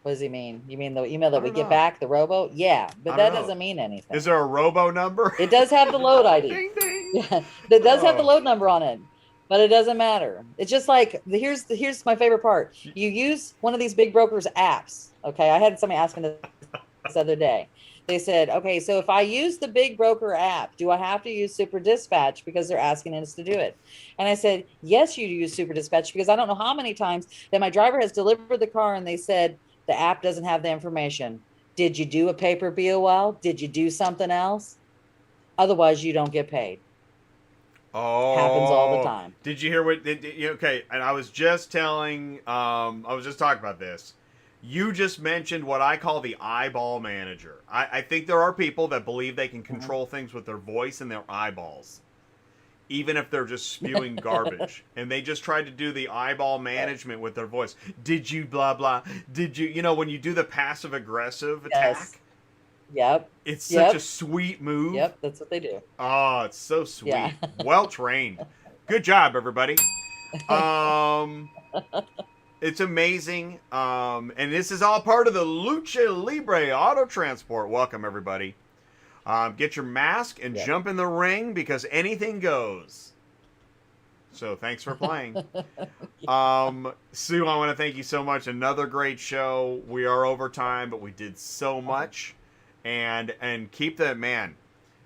Speaker 2: What does he mean? You mean the email that we
Speaker 1: don't
Speaker 2: get
Speaker 1: know.
Speaker 2: back, the robo? Yeah, but that doesn't mean anything.
Speaker 1: Is there a robo number?
Speaker 2: It does have the load ID.
Speaker 1: Ding, ding.
Speaker 2: Yeah, it does have the load number on it, but it doesn't matter. It's just like here's my favorite part. You use one of these big brokers apps. Okay, I had somebody asking this other day. They said, okay, so if I use the big broker app, do I have to use Super Dispatch because they're asking us to do it? And I said, yes, you use Super Dispatch because I don't know how many times that my driver has delivered the car and they said the app doesn't have the information. Did you do a paper BOL? Did you do something else? Otherwise, you don't get paid.
Speaker 1: Oh,
Speaker 2: happens all the time.
Speaker 1: Did you hear what? Okay, and I was just telling. I was just talking about this. You just mentioned what I call the eyeball manager. I think there are people that believe they can control things with their voice and their eyeballs, even if they're just spewing garbage. And they just tried to do the eyeball management with their voice. Did you blah blah? Did you when you do the passive aggressive attack?
Speaker 2: Yes. Yep.
Speaker 1: It's such a sweet move.
Speaker 2: Yep, that's what they do.
Speaker 1: Oh, it's so sweet.
Speaker 2: Yeah.
Speaker 1: Well trained. Good job, everybody. It's amazing. And this is all part of the Lucha Libre Auto Transport. Welcome, everybody. Get your mask and jump in the ring because anything goes. So thanks for playing. Sue, I want to thank you so much. Another great show. We are over time, but we did so much. And keep the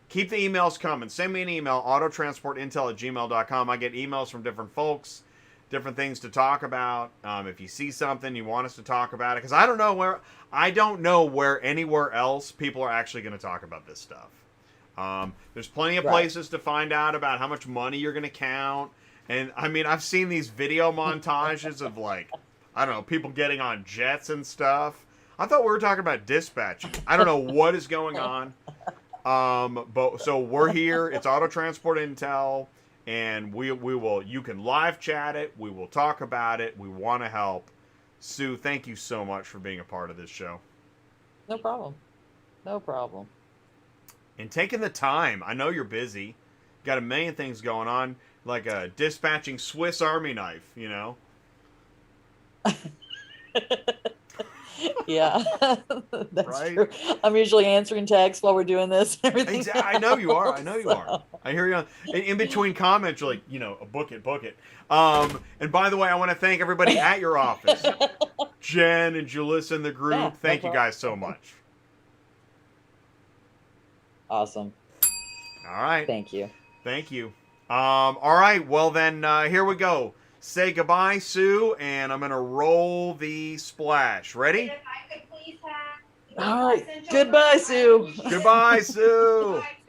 Speaker 1: emails coming. Send me an email, autotransportintel@gmail.com. I get emails from different folks, different things to talk about. If you see something you want us to talk about it, because I don't know where anywhere else people are actually going to talk about this stuff. There's plenty of places to find out about how much money you're going to count. And I mean, I've seen these video montages of like, I don't know, people getting on jets and stuff. I thought we were talking about dispatching. I don't know what is going on. But so we're here. It's Auto Transport Intel, and we will. You can live chat it. We will talk about it. We want to help. Sue, thank you so much for being a part of this show.
Speaker 2: No problem. No problem.
Speaker 1: And taking the time. I know you're busy. Got a million things going on, like a dispatching Swiss Army knife.
Speaker 2: Yeah, that's
Speaker 1: Right?
Speaker 2: true. I'm usually answering texts while we're doing this. And everything.
Speaker 1: I know you are. I know you are. I hear you. In between comments, you're like, book it. And by the way, I want to thank everybody at your office, Jen and Julissa in the group.
Speaker 2: Yeah,
Speaker 1: Thank you guys so much.
Speaker 2: Awesome.
Speaker 1: All right.
Speaker 2: Thank you.
Speaker 1: Thank you. All right. Well, then here we go. Say goodbye, Sue, and I'm going to roll the splash. Ready?
Speaker 3: If I could please have.
Speaker 2: All right. Goodbye, Sue.
Speaker 1: Goodbye, Sue.
Speaker 3: Bye.